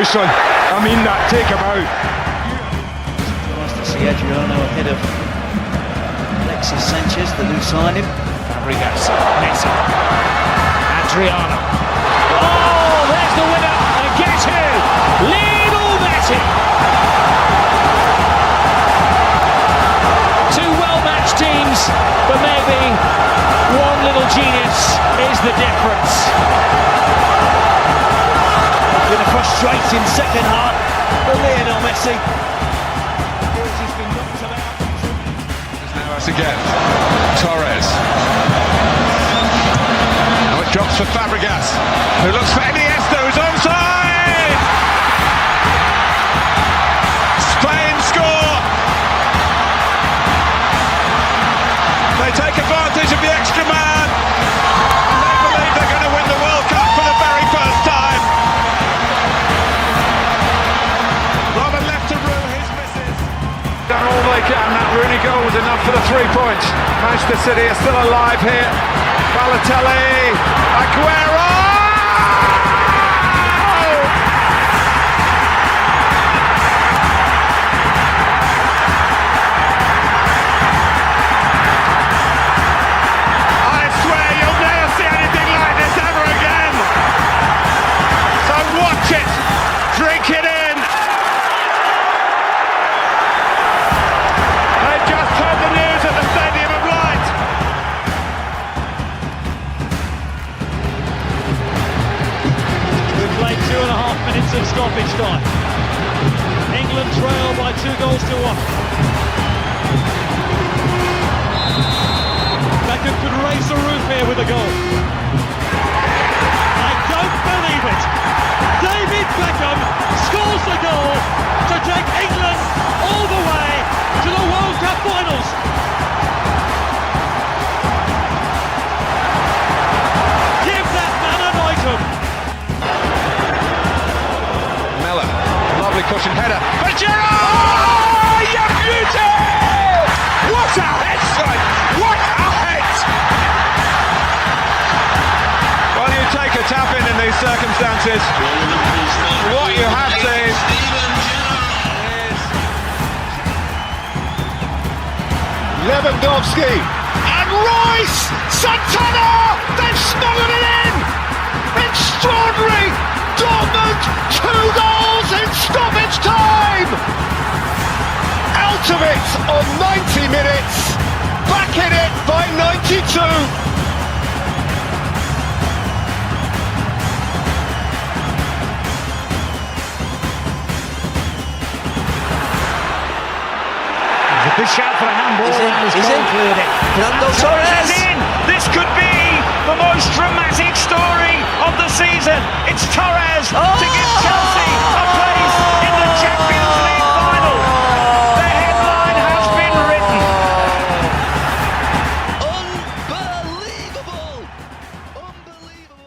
seriously. I mean that, take him out. Nice to see Adriano ahead of Alexis Sanchez, the new signing. Fabregas, Messi, Adriano. Oh, there's the winner. And guess who? Lionel Messi. Two well-matched teams, but maybe one little genius is the difference. It's been a frustrating second half for Lionel Messi. He's been knocked about. Now us again, Torres. Now it drops for Fabregas, who looks for Iniesta, who's onside! Spain score! They take advantage of the extra man. They believe they're going to win the World Cup for the very first time. Robin left to rue his misses. Done all they can. That Rooney goal was enough for the 3 points. Manchester City are still alive here. Balotelli, Aguero! I swear you'll never see anything like this ever again. So watch it, drink it in. They've just heard the news at the Stadium of Light. We've played 2.5 minutes of stoppage time. England trail by 2 goals to 1. Beckham could raise the roof here with a goal. I don't believe it. David Beckham scores the goal to take England all the way to the World Cup finals. Give that man an item. Miller, lovely cushion header. For Giroud! You beauty! What a head, son! What a head! Well, you take a tap in these circumstances. What you have seen is Lewandowski and Royce! Santana! They've smuggled it in! Extraordinary! Dortmund, 2 goals in stoppage time! Out of it on 90 minutes, back in it by 92. A good shout for a handball. He's in. Cleared it. Fernando And Torres. is in. This could be the most dramatic story of the season. It's Torres to give Chelsea a place in the Champions League final. The headline has been written. Unbelievable! Unbelievable!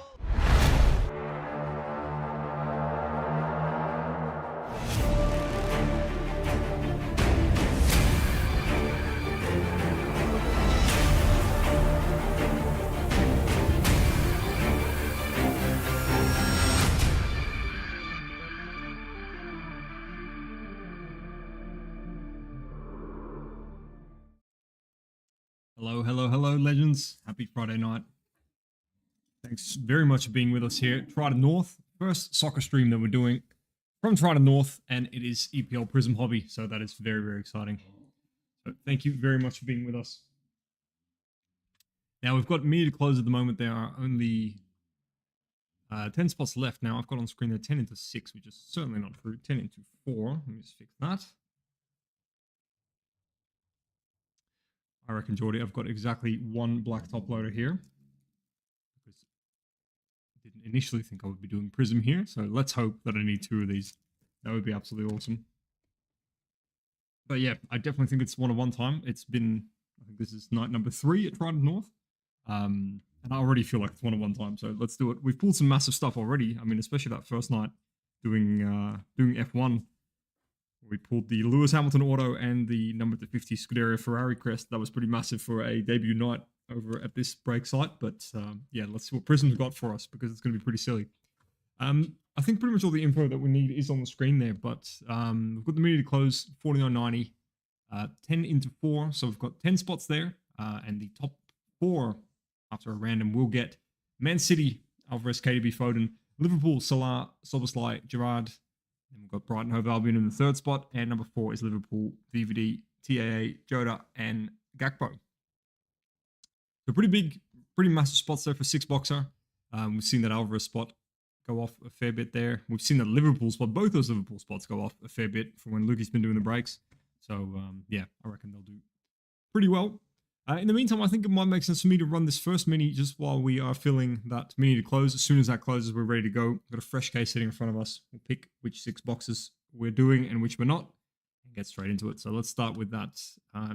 Hello, hello, hello, legends. Happy Friday night. Thanks very much for being with us here at Trident North. First soccer stream that we're doing from Trident North, and it is Epl Prizm Hobby, so that is very, very exciting. So thank you very much for being with us. Now, we've got immediate close at the moment. There are only 10 spots left now. I've got on screen there 10 into 6, which is certainly not true. 10 into 4. Let me just fix that. I reckon, Geordie, I've got exactly 1 black top loader here. Because I didn't initially think I would be doing Prism here, so let's hope that I need 2 of these. That would be absolutely awesome. But yeah, I definitely think it's 1-of-1 time. It's been, I think this is night number 3 at Trident North. And I already feel like it's 1-of-1 time, so let's do it. We've pulled some massive stuff already. I mean, especially that first night doing F1. We pulled the Lewis Hamilton auto and the number 50 Scuderia Ferrari crest. That was pretty massive for a debut night over at this break site. But yeah, let's see what Prism's got for us, because it's going to be pretty silly. I think pretty much all the info that we need is on the screen there, but we've got the mini to close, 49.90, 10 into 4, so we've got 10 spots there, and the top 4 after a random will get Man City, Alvarez, KDB, Foden, Liverpool, Salah, Szoboszlai, Gerrard. Then we've got Brighton, Hove Albion in the 3rd spot, and number 4 is Liverpool, VVD, TAA, Jota, and Gakpo. So pretty massive spots there for 6-boxer. We've seen that Alvarez spot go off a fair bit there. We've seen that Liverpool spot, both those Liverpool spots go off a fair bit from when Lukey's been doing the breaks. So, yeah, I reckon they'll do pretty well. In the meantime, I think it might make sense for me to run this first mini just while we are filling that mini to close. As soon as that closes, we're ready to go. We've got a fresh case sitting in front of us. We'll pick which 6 boxes we're doing and which we're not, and get straight into it. So let's start with that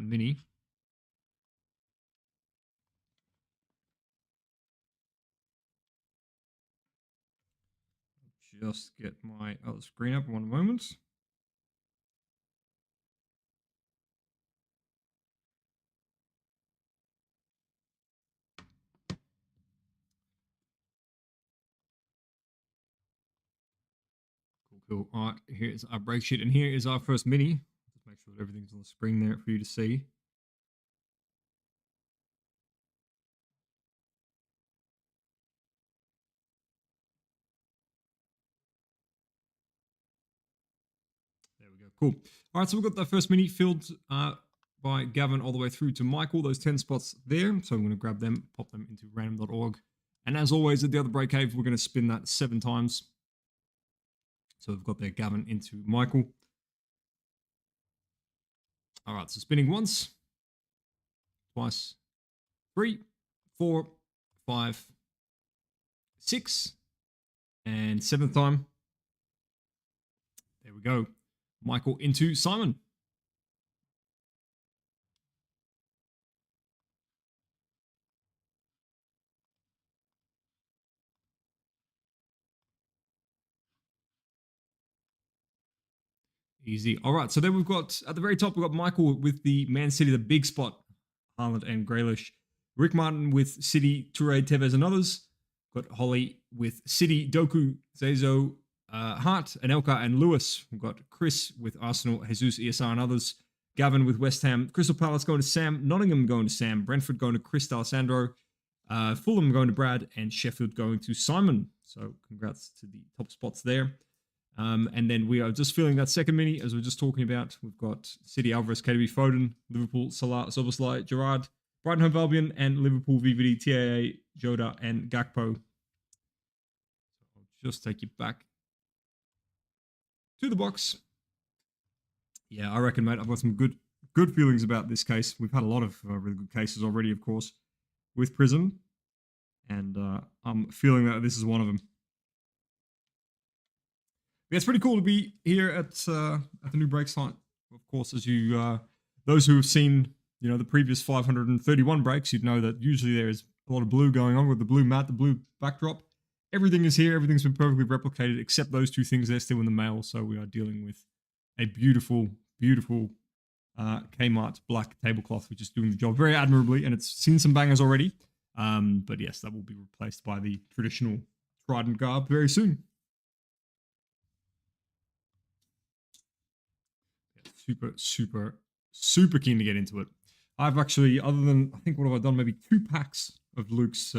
mini. Just get my other screen up one moment. Cool. All right, here's our break sheet, and here is our first mini. Just make sure that everything's on the screen there for you to see. There we go. Cool. All right, so we've got that first mini filled by Gavin all the way through to Michael. Those 10 spots there. So I'm going to grab them, pop them into random.org. And as always, at the other break cave, we're going to spin that 7 times. So we've got there Gavin into Michael. All right, so spinning once, twice, 3, 4, 5, 6, and 7th time. There we go. Michael into Simon. Easy. All right, so then we've got, at the very top, we've got Michael with the Man City, the big spot, Haaland and Grealish. Rick Martin with City, Toure, Tevez, and others. Got Holly with City, Doku, Zezo, Hart, Anelka, and Lewis. We've got Chris with Arsenal, Jesus, ESR, and others. Gavin with West Ham. Crystal Palace going to Sam. Nottingham going to Sam. Brentford going to Chris D'Alessandro. Fulham going to Brad. And Sheffield going to Simon. So congrats to the top spots there. And then we are just filling that second mini, as we are just talking about. We've got City, Alvarez, KDB, Foden, Liverpool, Salah, Szoboszlai, Gerrard, Brighton, Hove Albion, and Liverpool, VVD, TAA, Jota, and Gakpo. So I'll just take you back to the box. Yeah, I reckon, mate, I've got some good feelings about this case. We've had a lot of really good cases already, of course, with Prizm. And I'm feeling that this is one of them. Yeah, it's pretty cool to be here at the new break site. Of course, as you those who have seen the previous 531 breaks, you'd know that usually there is a lot of blue going on with the blue mat, the blue backdrop. Everything is here. Everything's been perfectly replicated except those 2 things. They're still in the mail, so we are dealing with a beautiful Kmart black tablecloth, which is doing the job very admirably, and it's seen some bangers already. But yes, that will be replaced by the traditional Trident garb very soon. Super keen to get into it. I've actually, other than, I think, what have I done? Maybe 2 packs of Luke's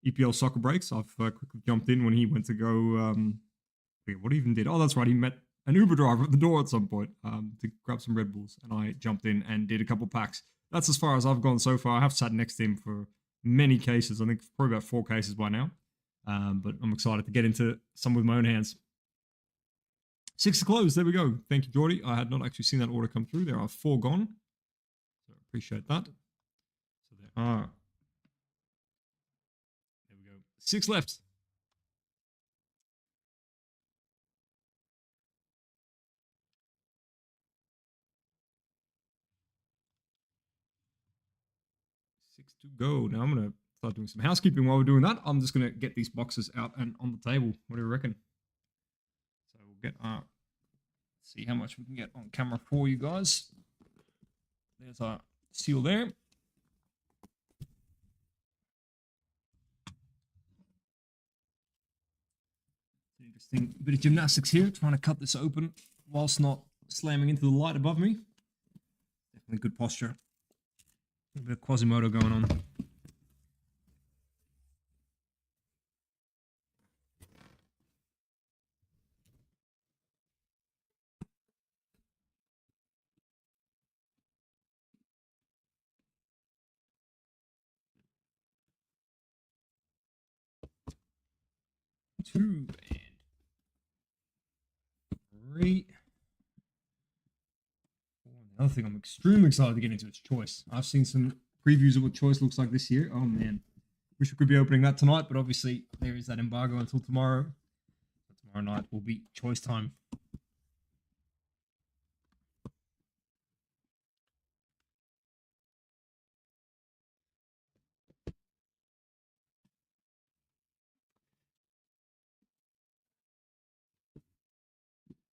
EPL soccer breaks. I've quickly jumped in when he went to go, what he even did. Oh, that's right. He met an Uber driver at the door at some point to grab some Red Bulls. And I jumped in and did a couple packs. That's as far as I've gone so far. I have sat next to him for many cases. I think probably about 4 cases by now. But I'm excited to get into some with my own hands. 6 to close. There we go. Thank you, Geordie. I had not actually seen that order come through. There are 4 gone. So I appreciate that. So there are. There we go. 6 left. 6 to go. Now I'm going to start doing some housekeeping while we're doing that. I'm just going to get these boxes out and on the table. What do you reckon? So we'll get our... see how much we can get on camera for you guys. There's our seal there. Interesting bit of gymnastics here, trying to cut this open whilst not slamming into the light above me. Definitely good posture. A bit of Quasimodo going on. Two and three. Another thing I'm extremely excited to get into is choice. I've seen some previews of what choice looks like this year. Oh man, wish we could be opening that tonight, but obviously there is that embargo until tomorrow. Tomorrow night will be choice time.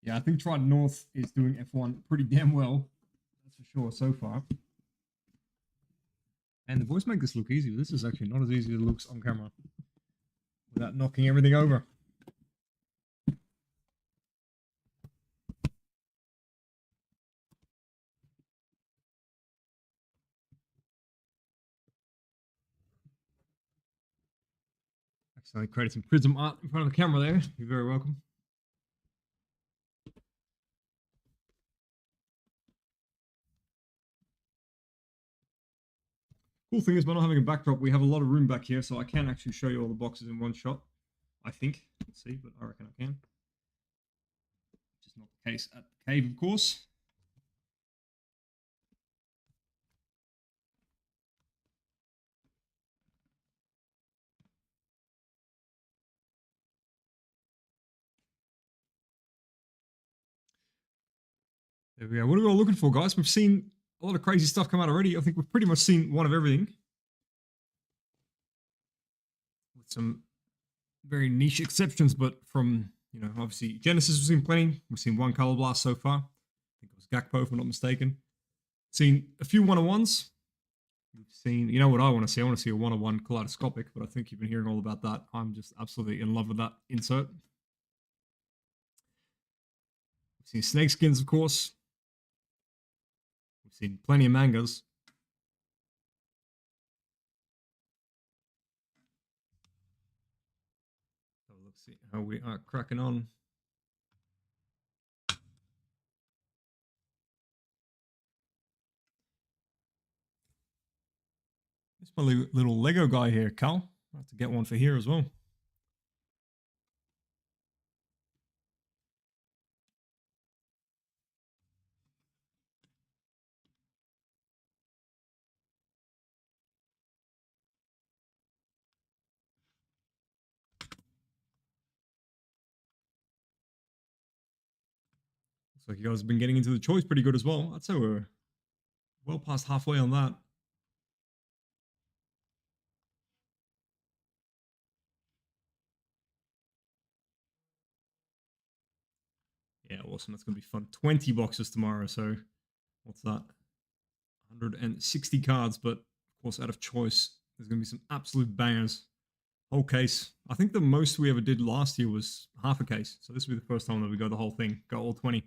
Yeah, I think Trident North is doing F1 pretty damn well. That's for sure so far. And the boys make this look easy, but this is actually not as easy as it looks on camera without knocking everything over. Accidentally created some Prizm art in front of the camera there. You're very welcome. Cool thing is, by not having a backdrop, we have a lot of room back here, so I can actually show you all the boxes in one shot. I think. Let's see, but I reckon I can. Which is not the case at the cave, of course. There we go. What are we all looking for, guys? We've seen a lot of crazy stuff come out already. I think we've pretty much seen one of everything. With some very niche exceptions, but from, you know, obviously Genesis, we've seen plenty. We've seen one Color Blast so far. I think it was Gakpo, if I'm not mistaken. Seen a few one-on-ones. We've seen, you know what I want to see? I want to see a one-on-one kaleidoscopic, but I think you've been hearing all about that. I'm just absolutely in love with that insert. We've seen snake skins, of course. We've seen plenty of mangas. So let's see how we are cracking on. This my little Lego guy here, Cal. I'll have to get one for here as well. Looks like you guys have been getting into the choice pretty good as well. I'd say we're well past halfway on that. Yeah, awesome. That's going to be fun. 20 boxes tomorrow. So what's that? 160 cards. But of course, out of choice, there's going to be some absolute bangers. Whole case. I think the most we ever did last year was half a case. So this will be the first time that we go the whole thing. Go all 20.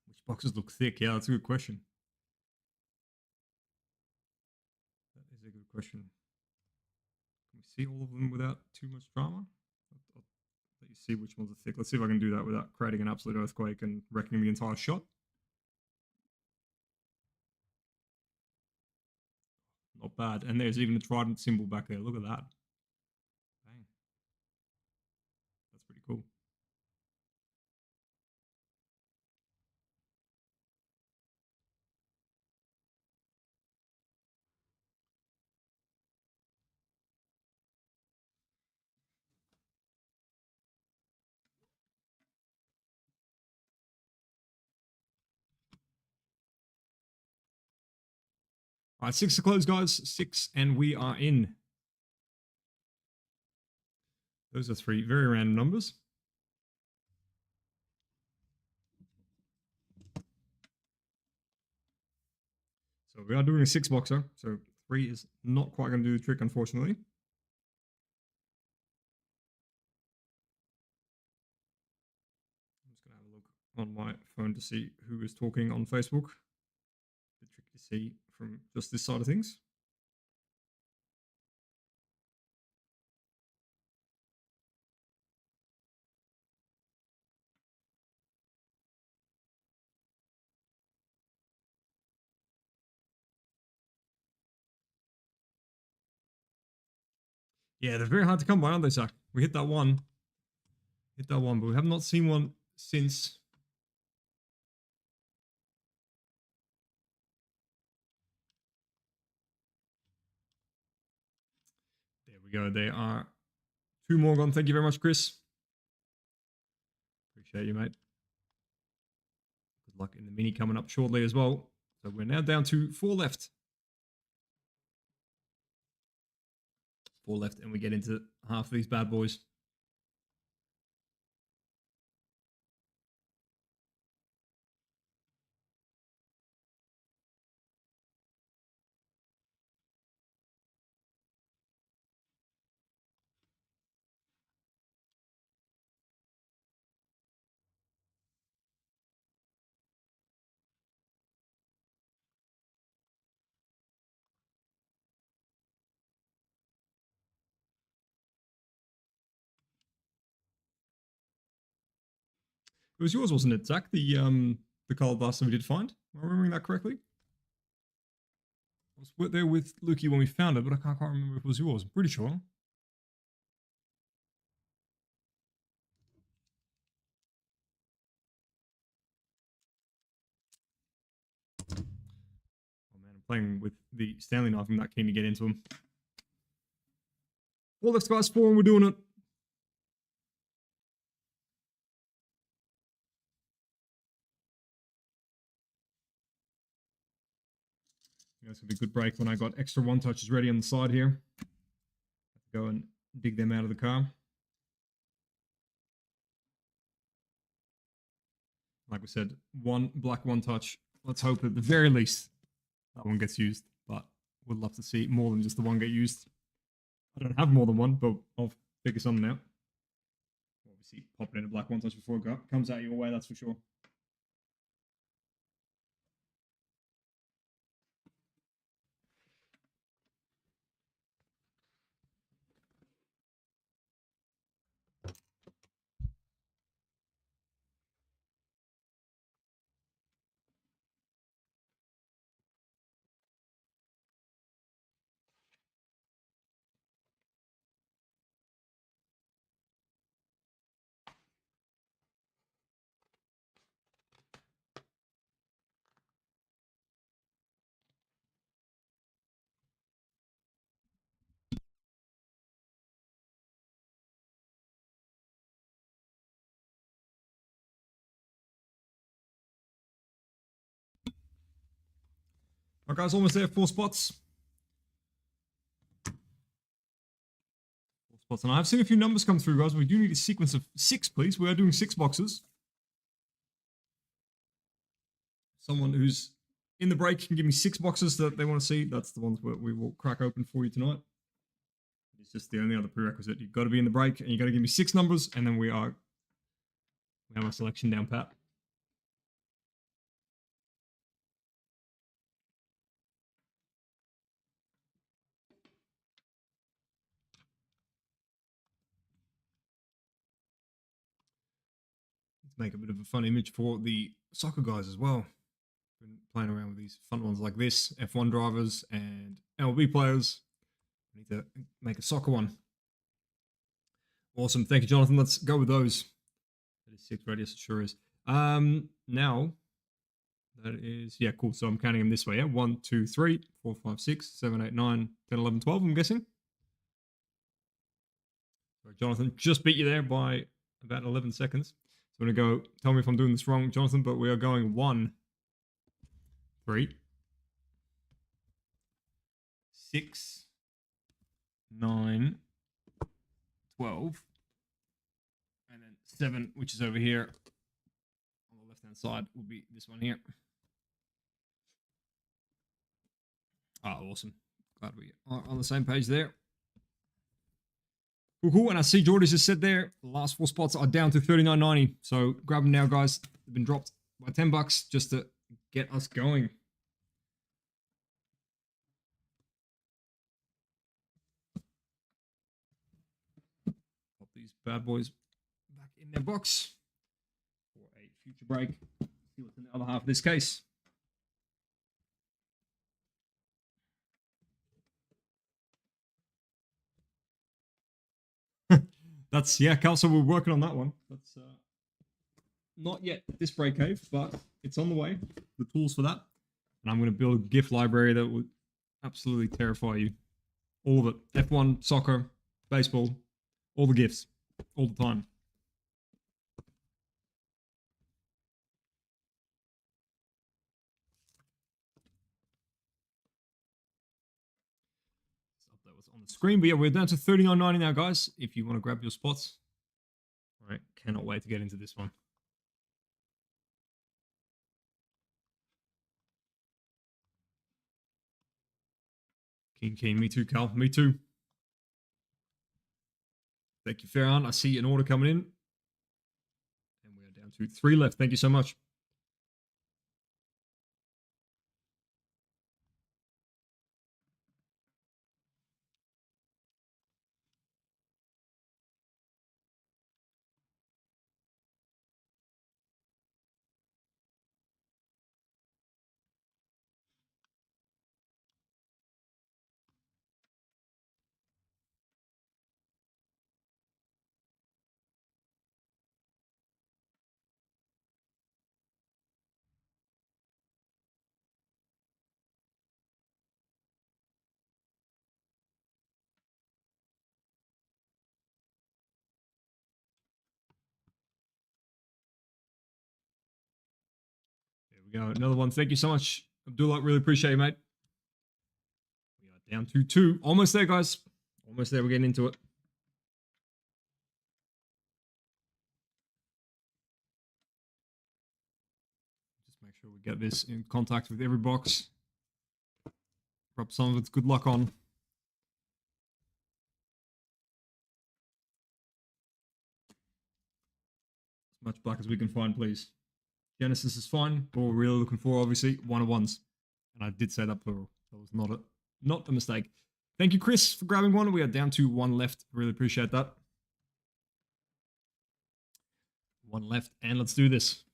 Which boxes look thick? Yeah, that's a good question. That is a good question. Can we see all of them without too much drama? I'll let you see which ones are thick. Let's see if I can do that without creating an absolute earthquake and wrecking the entire shot. Not bad. And there's even a trident symbol back there. Look at that. Dang. That's pretty cool. All right, 6 to close, guys. 6, and we are in. Those are 3 very random numbers. So we are doing a 6-boxer. So 3 is not quite going to do the trick, unfortunately. on my phone to see who is talking on Facebook. A bit tricky to see from just this side of things. Yeah, they're very hard to come by, aren't they, Zach? We hit that one. But we have not seen one since. There we go. There are 2 more gone. Thank you very much, Chris. Appreciate you, mate. Good luck in the mini coming up shortly as well. So we're now down to 4 left. 4 left, and we get into half of these bad boys. It was yours, wasn't it, Zach? The colored blaster we did find. Am I remembering that correctly? I was there with Lukey when we found it, but I can't quite remember if it was yours. I'm pretty sure. Oh man, I'm playing with the Stanley knife. I'm not keen to get into them. 4 left, guys. 4, and we're doing it. You know, it's going to be a good break when I got extra 1 touches ready on the side here. Go and dig them out of the car. Like we said, 1 black 1 touch. Let's hope at the very least that one gets used, but would love to see more than just the 1 get used. I don't have more than 1, but I'll figure something out. Obviously, pop it in a black 1 touch before it comes out your way, that's for sure. All right, guys, almost there. 4 spots. 4 spots. And I've seen a few numbers come through, guys. We do need a sequence of 6, please. We are doing 6 boxes. Someone who's in the break can give me 6 boxes that they want to see. That's the ones that we will crack open for you tonight. It's just the only other prerequisite. You've got to be in the break, and you've got to give me 6 numbers, and then we have our selection down pat. Let's make a bit of a fun image for the soccer guys as well. Been playing around with these fun ones like this, F1 drivers and MLB players. I need to make a soccer one. Awesome. Thank you, Jonathan. Let's go with those. That is 6 radius, it sure is. Now, that is, yeah, cool. So I'm counting them this way, yeah? 1, 2, 3, 4, 5, 6, 7, 8, 9, 10, 11, 12, I'm guessing. So Jonathan just beat you there by about 11 seconds. So I'm going to go, tell me if I'm doing this wrong, Jonathan, but we are going 1, 3, 6, 9, 12, and then 7, which is over here on the left-hand side, will be this one here. Oh, awesome. Glad we are on the same page there. Cool. And I see Jordy's just said there, the last 4 spots are down to $39.90. So grab them now, guys. They've been dropped by $10 just to get us going. Pop these bad boys back in their box for a future break. See what's in the other half of this case. That's, yeah, Cal, so we're working on that one. That's not yet this break cave, but it's on the way. The tools for that. And I'm going to build a gift library that would absolutely terrify you. All of it. F1, soccer, baseball, all the gifts, all the time. That was on the screen, but yeah, we're down to $39.90 now, guys. If you want to grab your spots. All right, cannot wait to get into this one. Keen, me too, Cal, me too. Thank you, Farron. I see an order coming in. And we are down to 3 left. Thank you so much. There we go. Another one. Thank you so much, Abdullah. Really appreciate it, mate. We are down to 2. Almost there, guys. Almost there. We're getting into it. Just make sure we get this in contact with every box. Drop some of its good luck on. As much black as we can find, please. Genesis is fine, but we're really looking for, obviously, 1-of-1s. And I did say that plural. That was not a mistake. Thank you, Chris, for grabbing one. We are down to 1 left. Really appreciate that. 1 left, and let's do this.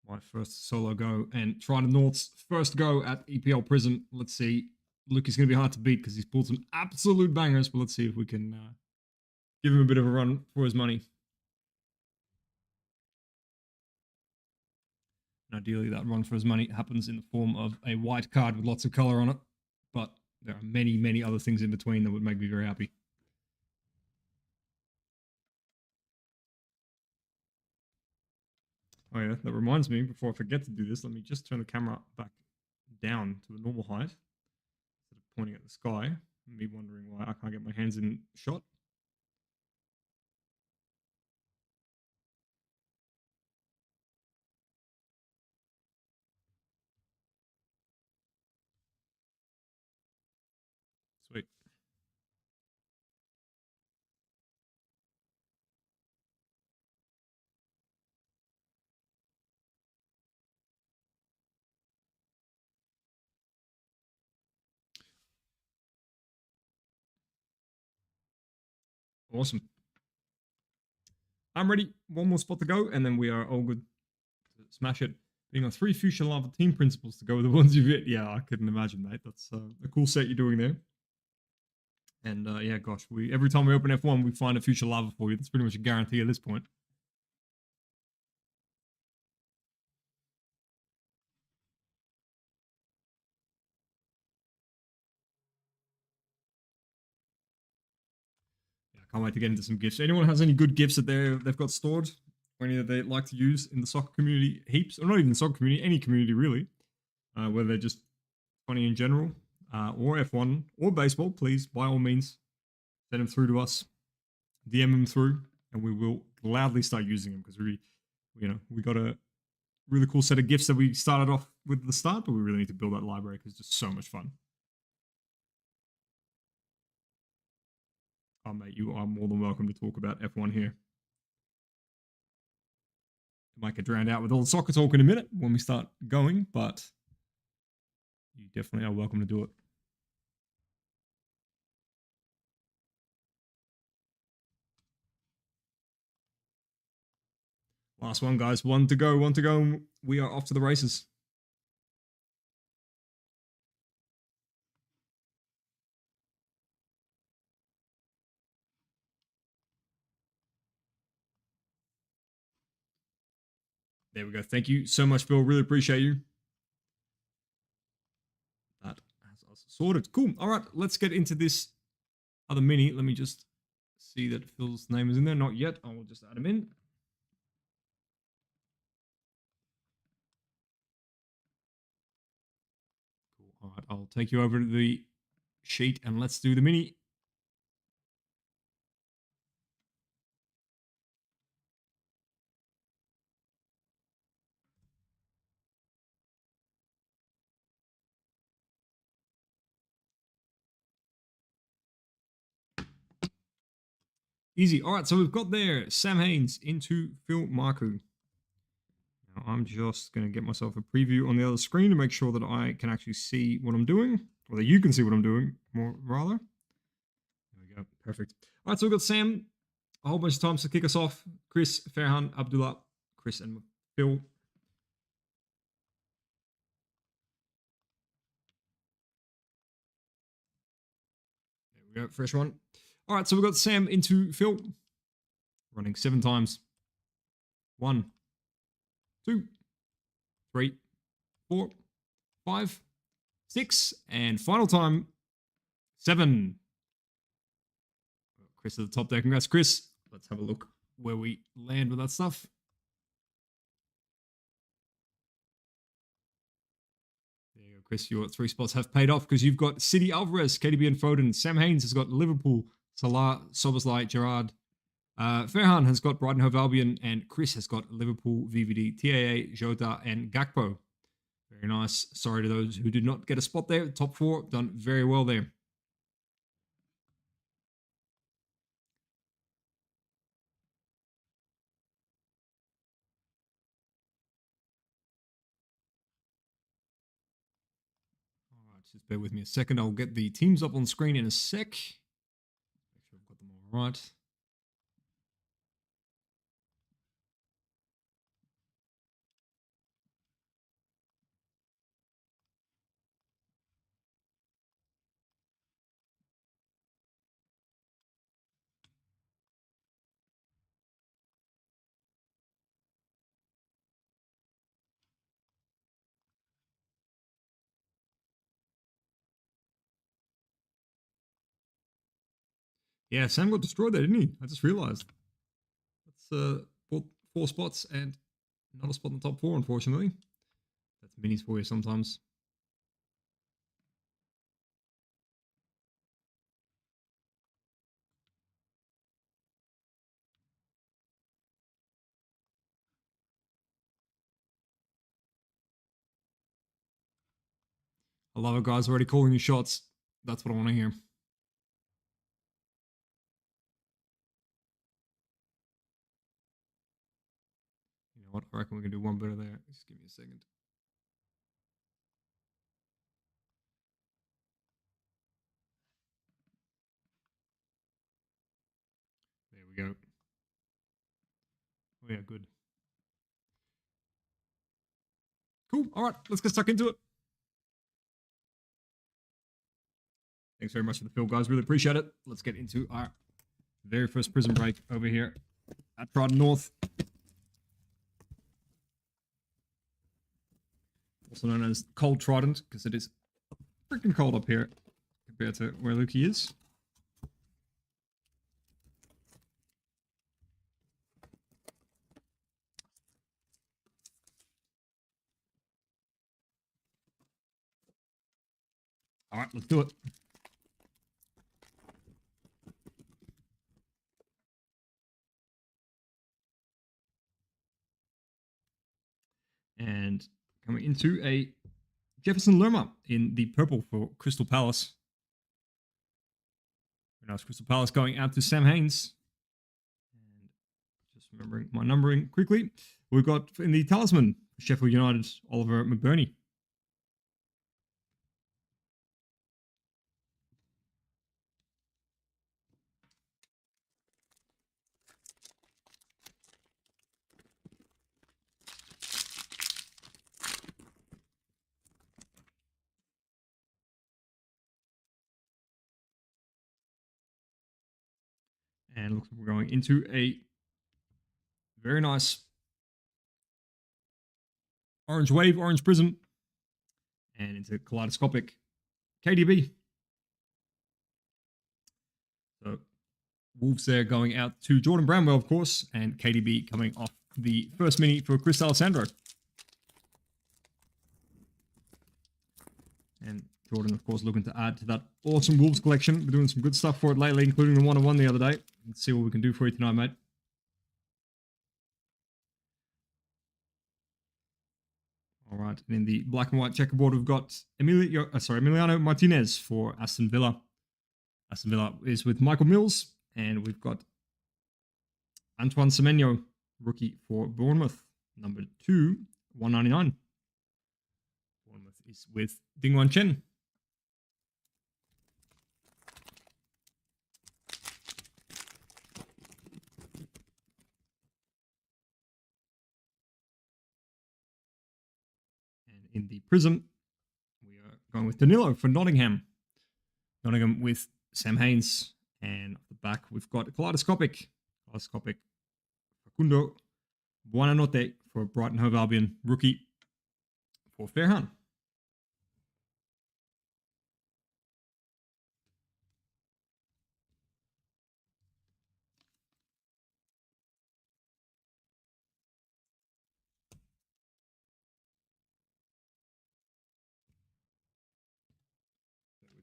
My first solo go, and Trident North's first go at Epl Prizm. Let's see. Luke is going to be hard to beat because he's pulled some absolute bangers, but let's see if we can give him a bit of a run for his money. And ideally, that run for his money happens in the form of a white card with lots of color on it, but there are many, many other things in between that would make me very happy. Oh yeah, that reminds me, before I forget to do this, let me just turn the camera back down to the normal height. Instead of pointing at the sky, me wondering why I can't get my hands in shot. Sweet. Awesome. I'm ready. 1 more spot to go, and then we are all good to smash it. Being on 3 Future Lava team principles to go with the ones you've hit. Yeah, I couldn't imagine, mate. That's a cool set you're doing there. And yeah, gosh, every time we open F1, we find a Future Lava for you. That's pretty much a guarantee at this point. Can't wait to get into some gifts. Anyone has any good gifts that they've got stored, or any that they like to use in the soccer community heaps, or not even the soccer community, any community really, whether they're just funny in general, or F1 or baseball, please by all means send them through to us, DM them through, and we will gladly start using them because we got to really cool set of gifts that we started off with at the start, but we really need to build that library because it's just so much fun. Oh, mate, you are more than welcome to talk about F1 here. Might get drowned out with all the soccer talk in a minute when we start going, but you definitely are welcome to do it. Last one, guys. One to go. We are off to the races. There we go. Thank you so much, Phil. Really appreciate you. That has us sorted. Cool. All right, let's get into this other mini. Let me just see that Phil's name is in there. Not yet. I will just add him in. Cool. All right, I'll take you over to the sheet and let's do the mini. Easy. All right, so we've got there Sam Haynes into Phil Marku. Now I'm just going to get myself a preview on the other screen to make sure that I can actually see what I'm doing, or that you can see what I'm doing, more rather. There we go. Perfect. All right, so we've got Sam a whole bunch of times to kick us off. Chris, Farhan, Abdullah, Chris, and Phil. There we go. Fresh one. All right, so we've got Sam into Phil. Running 7 times. 1, 2, 3, 4, 5, 6, and final time 7. Chris at the top there. Congrats, Chris. Let's have a look where we land with that stuff. There you go, Chris. Your 3 spots have paid off because you've got City Alvarez, KDB and Foden. Sam Haynes has got Liverpool, Salah, Soboslai, Gerrard. Farhan has got Brighton Hove Albion, and Chris has got Liverpool, VVD, TAA, Jota, and Gakpo. Very nice. Sorry to those who did not get a spot there. Top 4 done very well there. All right, just bear with me a second. I'll get the teams up on screen in a sec. Make sure I've got them all right. Yeah, Sam got destroyed there, didn't he? I just realized. That's 4 spots and not a spot in the top 4, unfortunately. That's minis for you sometimes. I love it, guys. Already calling you shots. That's what I want to hear. You know what? I reckon we can do one better there. Just give me a second. There we go. Oh, yeah, good. Cool. All right, let's get stuck into it. Thanks very much for the fill, guys. Really appreciate it. Let's get into our very first Prism break over here at Trident North. Also known as Cold Trident, because it is freaking cold up here compared to where Lukey is. All right, let's do it. And coming into a Jefferson Lerma in the purple for Crystal Palace. Very nice Crystal Palace going out to Sam Haynes. And just remembering my numbering quickly. We've got in the talisman, Sheffield United, Oliver McBurney. And looks like we're going into a very nice orange wave, orange prism, and into kaleidoscopic KDB. So Wolves there going out to Jordan Bramwell, of course, and KDB coming off the first mini for Chris Alessandro. And Jordan, of course, looking to add to that awesome Wolves collection. We're doing some good stuff for it lately, including the 1-on-1 the other day. Let's see what we can do for you tonight, mate. All right, and in the black and white checkerboard, we've got Emiliano Martinez for Aston Villa. Aston Villa is with Michael Mills, and we've got Antoine Semenyo, rookie for Bournemouth, number 2, 199. Bournemouth is with Dingwan Chen. And in the Prism, we are going with Danilo for Nottingham. Nottingham with Sam Haynes. And off the back, we've got Kaleidoscopic Facundo Buonanotte for Brighton Hove Albion, rookie for Fairhan.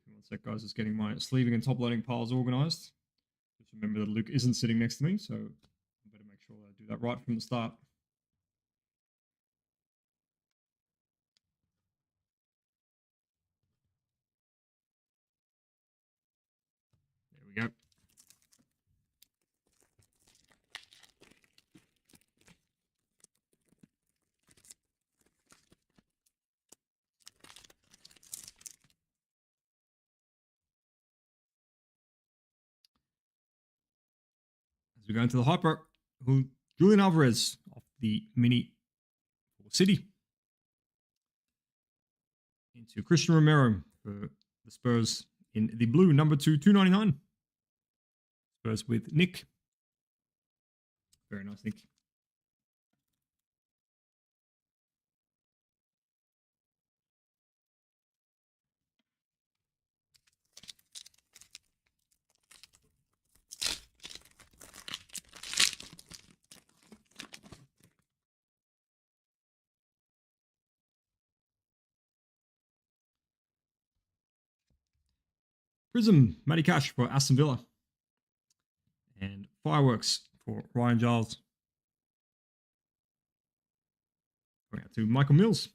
One sec, guys, just getting my sleeving and top loading piles organized. Just remember that Luke isn't sitting next to me, so I better make sure that I do that right from the start. There we go. As we go into the hyper, Julian Alvarez off the mini for City. Into Christian Romero for the Spurs in the blue, number 2, 299. Spurs with Nick. Very nice, Nick. Prism, Matty Cash for Aston Villa. And Fireworks for Ryan Giles. Going out to Michael Mills.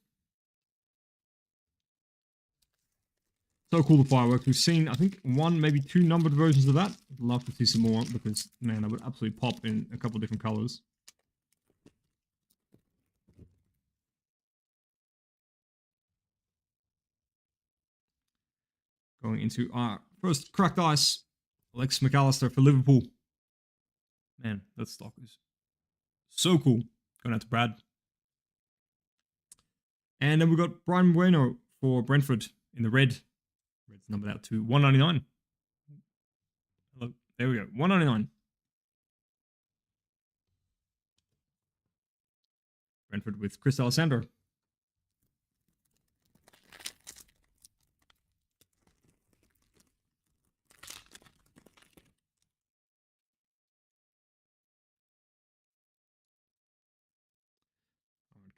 So cool, the Fireworks. We've seen, I think, 1, maybe 2 numbered versions of that. I'd love to see some more because, man, that would absolutely pop in a couple of different colors. Going into our first cracked ice, Alex McAllister for Liverpool. Man, that stock is so cool. Going out to Brad. And then we've got Brian Bueno for Brentford in the red. Red's numbered out to 199. Hello. There we go. 199. Brentford with Chris Alessandro.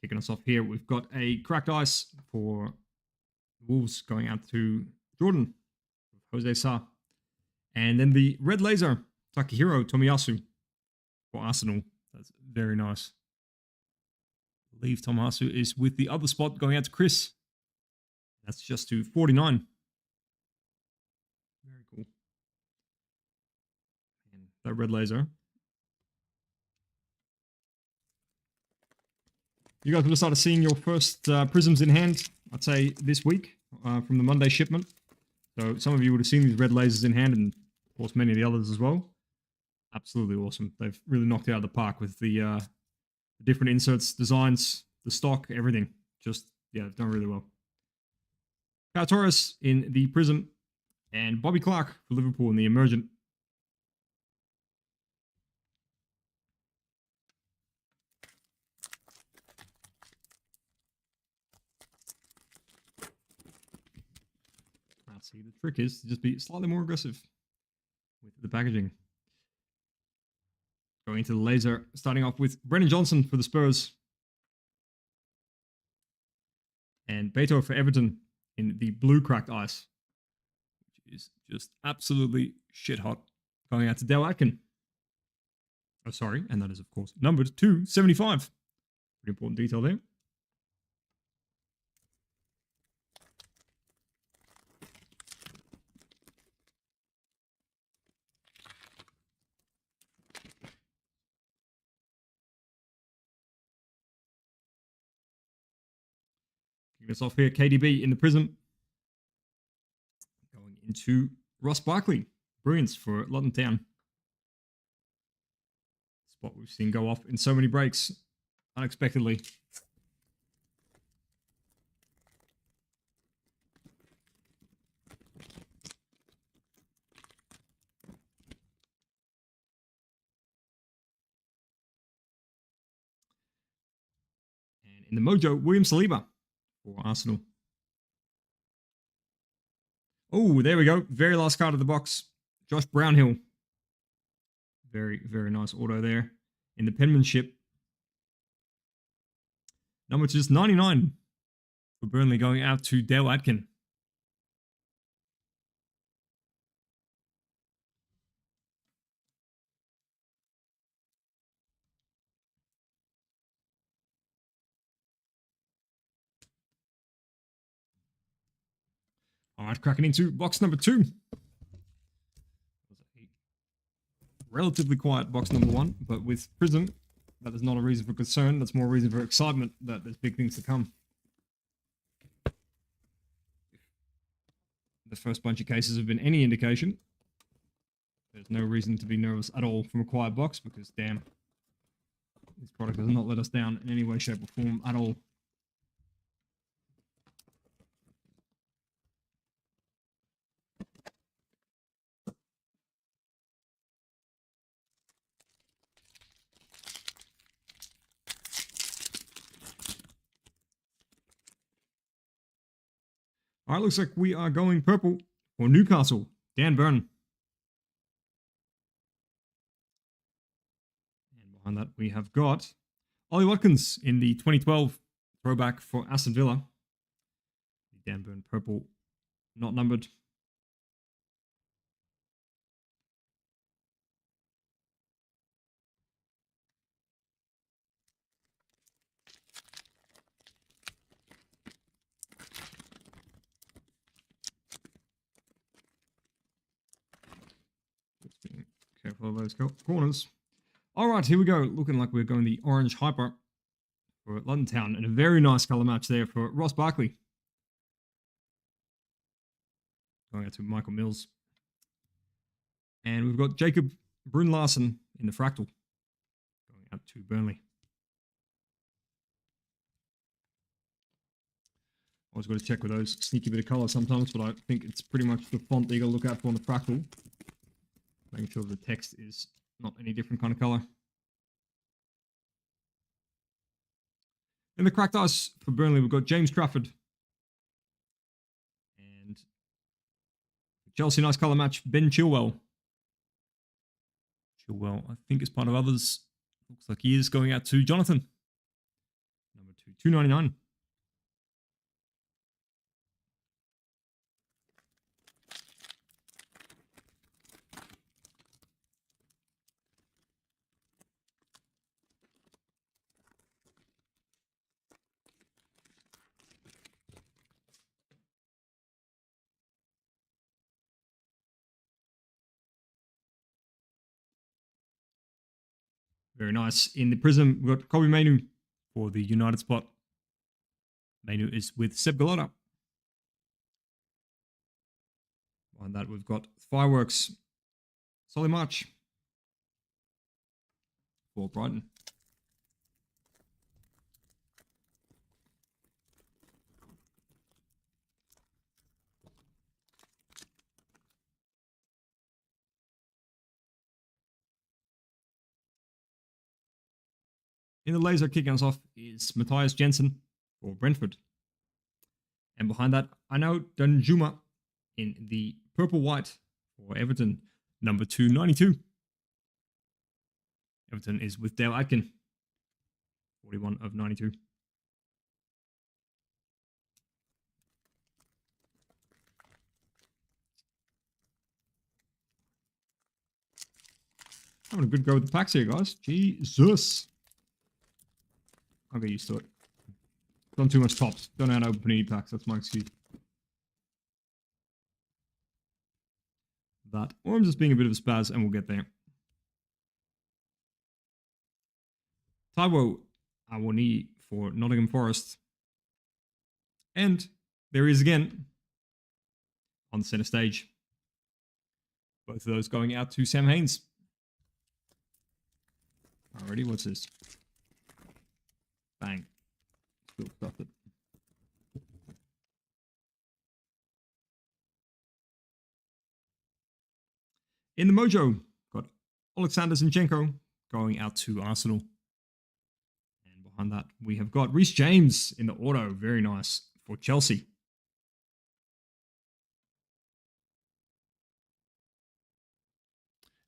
Kicking us off here, we've got a cracked ice for Wolves going out to Jordan, Jose Sa. And then the red laser, Takahiro Tomiyasu for Arsenal. That's very nice. believe Tom Hasu is with the other spot going out to Chris. That's just to 49. Very cool. And that red laser. You guys would have started seeing your first prisms in hand, I'd say, this week from the Monday shipment. So some of you would have seen these red lasers in hand, and of course many of the others as well. Absolutely awesome. They've really knocked it out of the park with the different inserts, designs, the stock, everything. Just, yeah, they've done really well. Pau Torres in the Prizm, and Bobby Clark for Liverpool in the Emergent. See, the trick is to just be slightly more aggressive with the packaging. Going into the laser, starting off with Brennan Johnson for the Spurs. And Beto for Everton in the blue cracked ice, which is just absolutely shit hot. Going out to Dale Atkin. Oh, sorry, and that is, of course, numbered 275. Pretty important detail there. Kicking us off here, KDB in the Prizm. Going into Ross Barkley. Brilliance for Luton Town. Spot we've seen go off in so many breaks unexpectedly. And in the Mojo, William Saliba for Arsenal. Oh, there we go. Very last card of the box. Josh Brownhill. Very, very nice auto there. In the penmanship. Number just 99 for Burnley, going out to Dale Atkin. All right, cracking into box number 2. Relatively quiet box number 1, but with Prizm, that is not a reason for concern. That's more a reason for excitement that there's big things to come. The first bunch of cases have been any indication. There's no reason to be nervous at all from a quiet box, because damn, this product does not let us down in any way, shape, or form at all. All right, looks like we are going purple for Newcastle. Dan Burn. And behind that, we have got Ollie Watkins in the 2012 throwback for Aston Villa. The Dan Burn purple, not numbered. Careful of those corners. All right, here we go. Looking like we're going the orange hyper for London Town, and a very nice color match there for Ross Barkley. Going out to Michael Mills. And we've got Jacob Brun-Larsen in the fractal. Going out to Burnley. Always got to check with those sneaky bit of color sometimes, but I think it's pretty much the font that you got to look out for on the fractal. Making sure the text is not any different kind of color. In the cracked ice for Burnley, we've got James Trafford. And Chelsea, nice color match, Ben Chilwell. Chilwell, I think, is part of others. Looks like he is going out to Jonathan. Number 299. Very nice. In the Prism, we've got Kobe Mainu for the United spot. Mainu is with Seb Galota. On that, we've got Fireworks, Solly March for Brighton. In the laser, kicking us off is Matthias Jensen for Brentford. And behind that, Arnaud Danjuma in the purple-white for Everton, number 292. Everton is with Dale Atkin, 41 of 92. Having a good go with the packs here, guys. Jesus. I'll get used to it. Done too much tops. Don't know how to open any packs. That's my excuse. That. Or I'm just being a bit of a spaz and we'll get there. Taiwo Awoni for Nottingham Forest. And there he is again on the center stage. Both of those going out to Sam Haynes. Alrighty, what's this? Bang. Still stuffed it. In the Mojo, got Alexander Zinchenko going out to Arsenal. And behind that, we have got Reece James in the auto. Very nice for Chelsea.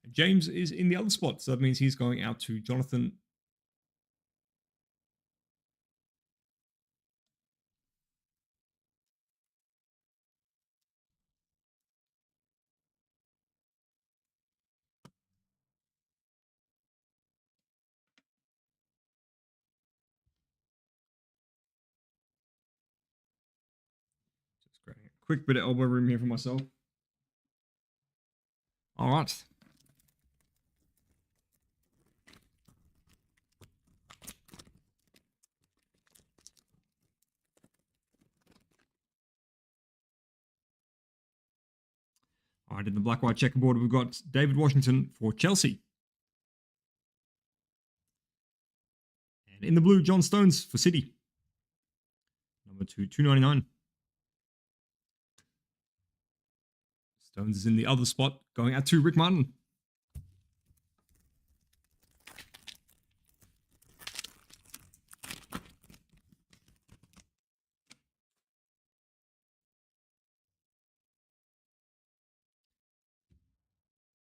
James is in the other spot, so that means he's going out to Jonathan. Just grabbing a quick bit of elbow room here for myself. All right. All right, in the black-white checkerboard, we've got David Washington for Chelsea. And in the blue, John Stones for City. Number 299. Stones is in the other spot, going out to Rick Martin.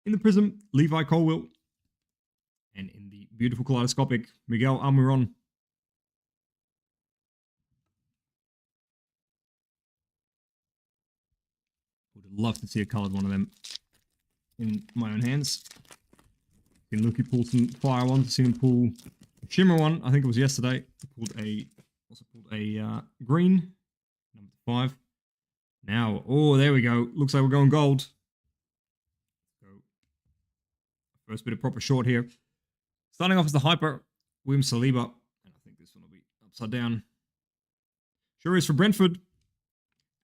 In the Prism, Levi Colwill. And in the beautiful kaleidoscopic, Miguel Almiron. Would love to see a coloured one of them in my own hands. Seen Luki pull some fire ones. Seen him pull a shimmer one. I think it was yesterday. He also pulled a green, number 5. Now, oh, there we go. Looks like we're going gold. First bit of proper short here. Starting off as the hyper, William Saliba. And I think this one will be upside down. Sure is for Brentford.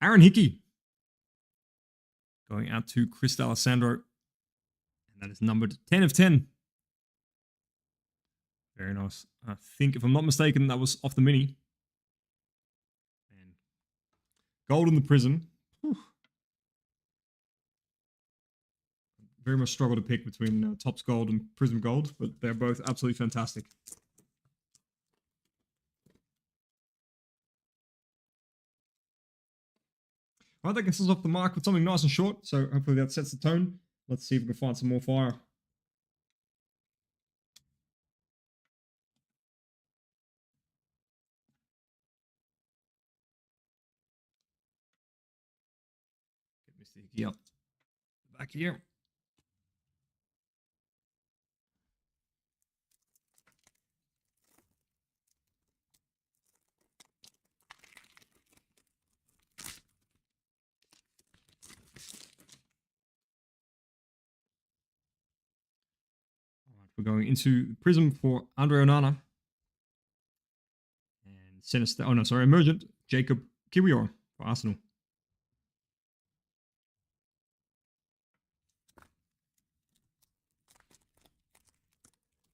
Aaron Hickey. Going out to Chris D'Alessandro. And that is numbered 10 of 10. Very nice. I think, if I'm not mistaken, that was off the mini. And gold in the Prism. Whew. Very much struggle to pick between Topps Gold and Prism Gold, but they're both absolutely fantastic. All right, that gets us off the mark with something nice and short, so hopefully that sets the tone. Let's see if we can find some more fire. Get Mr. Hickey up back here. We've going into Prism for Andre Onana. And Sinister, oh no, sorry, Emergent, Jacob Kiwior for Arsenal.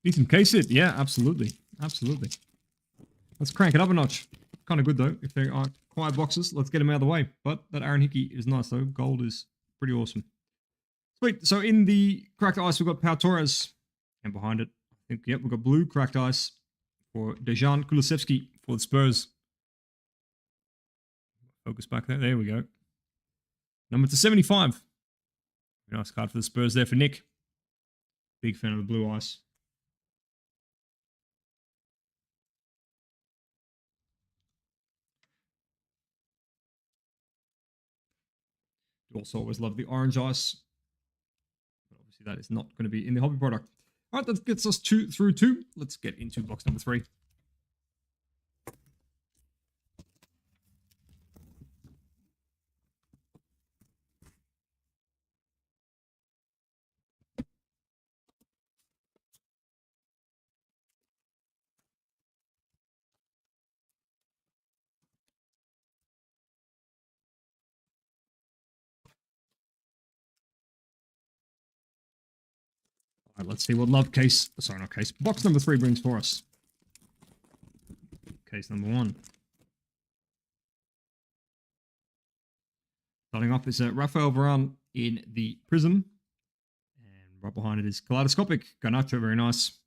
Decent case hit, yeah, absolutely. Absolutely. Let's crank it up a notch. Kind of good though, if there are quiet boxes, let's get them out of the way. But that Aaron Hickey is nice though, gold is pretty awesome. Sweet, so in the cracked ice we've got Pau Torres, and behind it, I think, yep, we've got blue cracked ice for Dejan Kulusevski for the Spurs. Focus back there, there we go. Number to 75. Very nice card for the Spurs there for Nick. Big fan of the blue ice. Also always love the orange ice. But obviously that is not going to be in the hobby product. All right, that gets us through two. Let's get into box number 3. All right, let's see what box number 3 brings for us. Case number 1. Starting off is Rafael Varane in the Prism. And right behind it is Kaleidoscopic. Garnacho, very nice.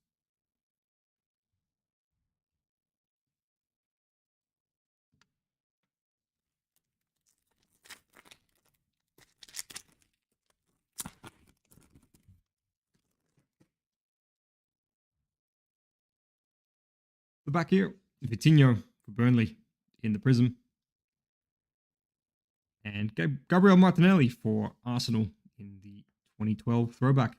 The back here, Vitinho for Burnley in the Prism. And Gabriel Martinelli for Arsenal in the 2012 throwback.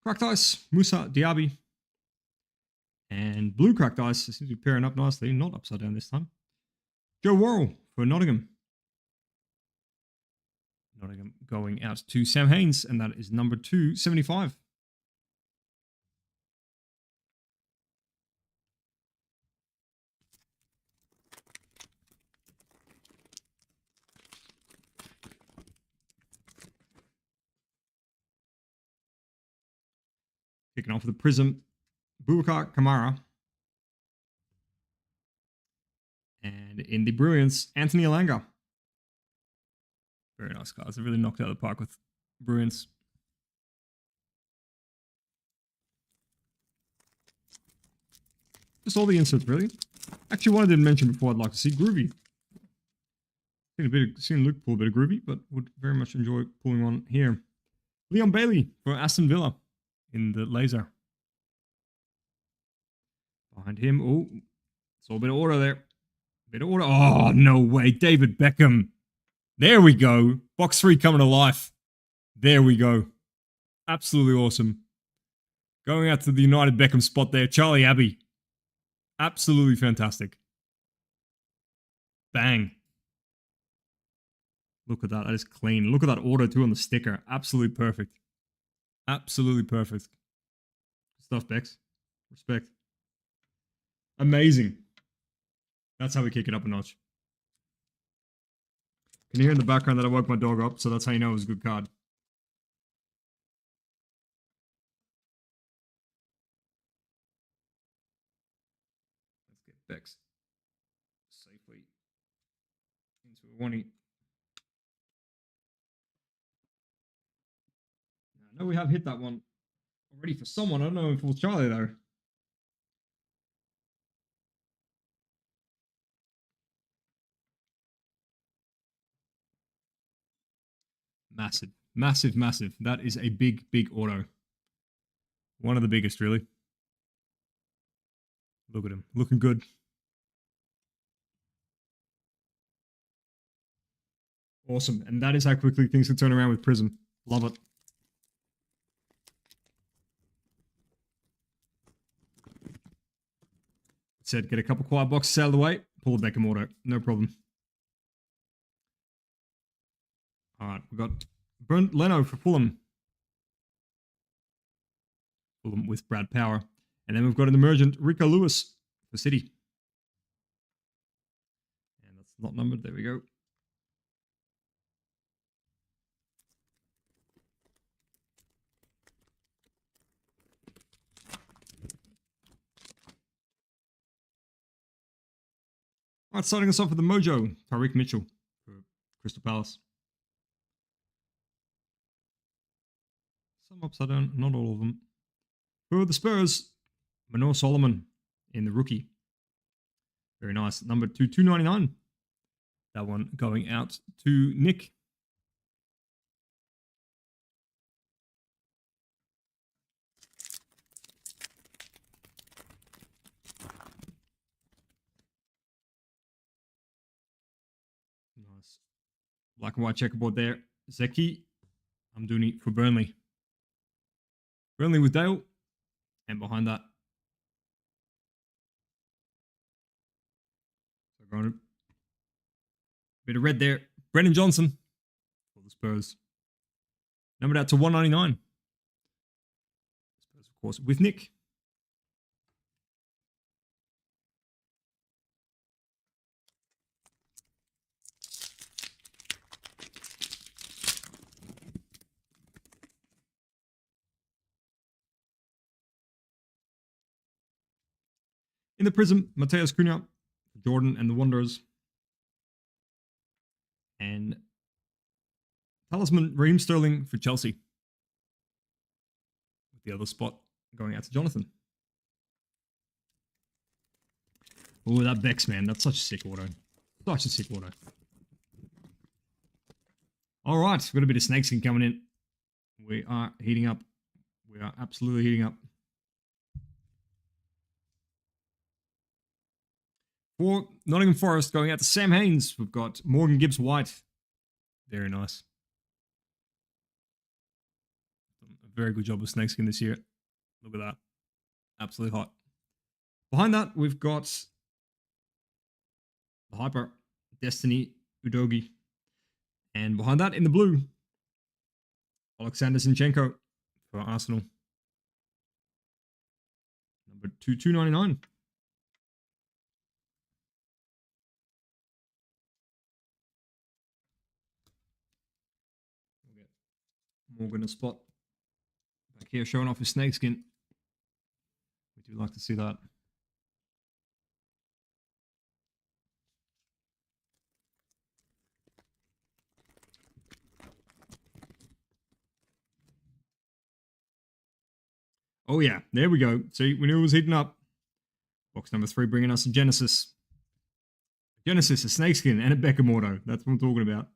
Cracked ice, Musa Diaby. And blue cracked ice seems to be pairing up nicely, not upside down this time. Joe Worrell for Nottingham. Nottingham going out to Sam Haynes, and that is number 275. Kicking off with the Prism, Boubacar Kamara. And in the Brilliance, Anthony Elanga. Very nice cards. They really knocked out of the park with Brilliance. Just all the inserts, really. Actually, one I didn't mention before I'd like to see, Groovy. Seen Luke pull a bit of Groovy, but would very much enjoy pulling one here. Leon Bailey for Aston Villa in the laser. Behind him, oh, it's all a bit of order there. Bit of order. Oh, no way. David Beckham. There we go. Box 3 coming to life. There we go. Absolutely awesome. Going out to the United Beckham spot there. Charlie Abbey. Absolutely fantastic. Bang. Look at that. That is clean. Look at that order too on the sticker. Absolutely perfect. Absolutely perfect. Good stuff, Bex. Respect. Amazing. That's how we kick it up a notch. Can you hear in the background that I woke my dog up? So that's how you know it was a good card. Let's get Bex safely into a 1-8. I know we have hit that one already for someone. I don't know if it was Charlie though. Massive, massive, massive. That is a big, big auto. One of the biggest, really. Look at him. Looking good. Awesome. And that is how quickly things can turn around with Prism. Love it. said, get a couple quiet boxes out of the way. Pull a Beckham auto. No problem. All right, we've got Bernd Leno for Fulham. Fulham with Brad Power. And then we've got an emergent Rico Lewis for City. And that's not numbered. There we go. All right, starting us off with the Mojo, Tyreek Mitchell for Crystal Palace. Some upside down, not all of them. For the Spurs, Manor Solomon in the rookie. Very nice. Number 299. That one going out to Nick. Nice. Black and white checkerboard there. Zeki Amdouni for Burnley. Burnley with Dale. And behind that, so going a bit of red there. Brennan Johnson for the Spurs. Numbered out to 199. Spurs, of course, with Nick. In the Prizm, Mateus Cunha, Jordan and the Wanderers. And Talisman Raheem Sterling for Chelsea. With the other spot going out to Jonathan. Oh, that Bex, man. That's such a sick auto. Such a sick auto. All right. We've got a bit of snakeskin coming in. We are heating up. We are absolutely heating up. For Nottingham Forest, going out to Sam Haynes, we've got Morgan Gibbs-White. Very nice. A very good job with snakeskin this year. Look at that. Absolutely hot. Behind that, we've got the Hyper, Destiny Udogi. And behind that, in the blue, Alexander Zinchenko for Arsenal. Number 299. Morgan a spot back here showing off his snakeskin. We do like to see that. Oh yeah, there we go. See, we knew it was heating up. Box number 3 bringing us a Genesis. Genesis, a snakeskin, and a Beckham auto. That's what I'm talking about.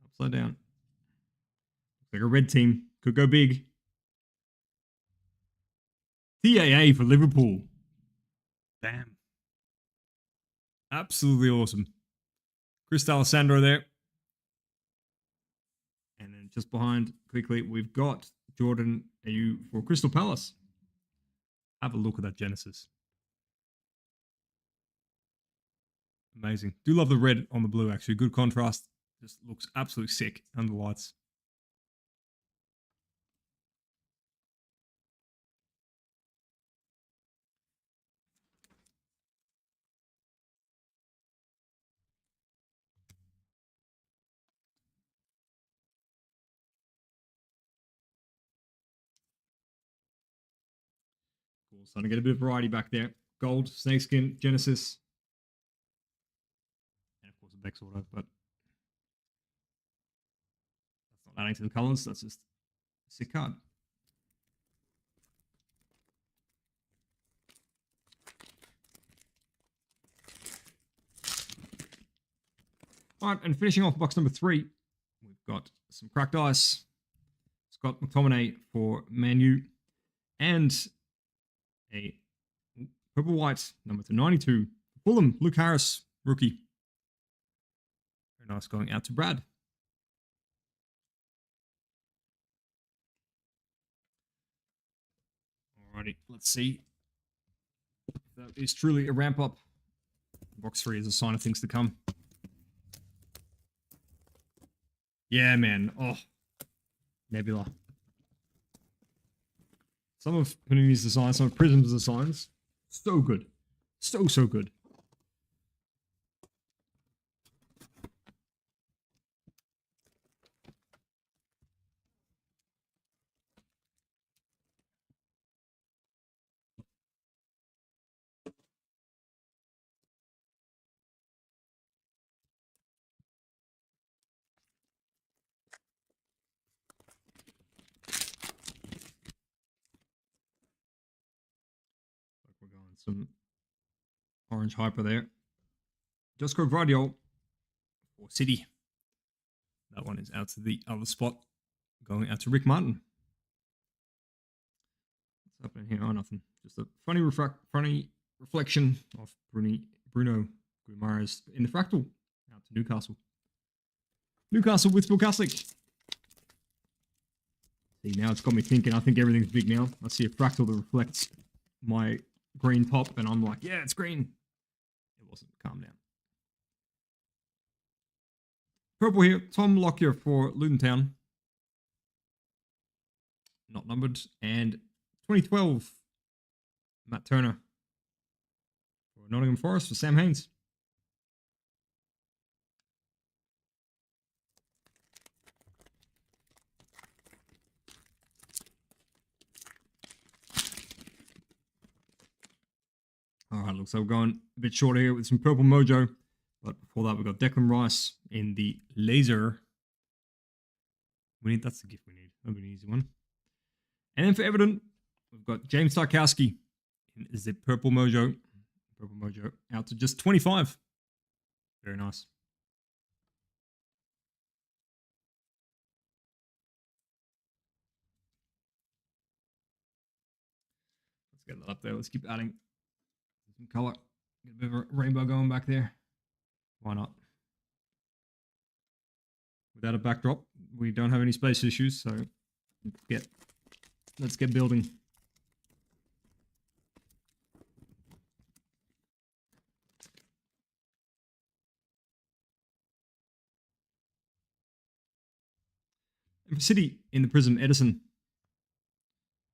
Upside down. Looks like a red team. Could go big. TAA for Liverpool. Damn. Absolutely awesome. Chris Alessandro there. And then just behind, quickly, we've got Jordan Ayew for Crystal Palace. Have a look at that Genesis. Amazing. Do love the red on the blue, actually. Good contrast. Just looks absolutely sick under the lights. Cool. Starting to get a bit of variety back there. Gold, snakeskin, Genesis. And of course a Bex auto, but that's not adding to the colors. That's just a sick card. All right, and finishing off box number 3, we've got some cracked ice. Scott McTominay for Man U. And a purple white number to 92. Fulham, Luke Harris, rookie. Very nice, going out to Brad. Alrighty, let's see That is truly a ramp up. Box 3 is a sign of things to come. Yeah, man. Oh, Nebula. Some of Panini's designs, some of Prizm's designs, so good. So good. We're going some orange hyper there. Just go Gradio for City. That one is out to the other spot. Going out to Rick Martin. What's happening here? Oh, nothing. Just a funny reflection of Bruno Guimaraes in the fractal. Out to Newcastle. Newcastle with Phil Kaslik. See, now it's got me thinking. I think everything's big now. I see a fractal that reflects my green top, and I'm like, yeah, it's green. It wasn't. Calm down. Purple here. Tom Lockyer for Luton Town. Not numbered. And 2012, Matt Turner for Nottingham Forest for Sam Haynes. All right, looks like we're going a bit short here with some Purple Mojo. But before that, we've got Declan Rice in the laser. That's the gift we need. That'll be an easy one. And then for Everton, we've got James Tarkowski in the Purple Mojo. Purple Mojo out to just 25. Very nice. Let's get that up there. Let's keep adding some color. Get a bit of a rainbow going back there. Why not? Without a backdrop, we don't have any space issues, so let's get building. And for City in the Prizm, Edison.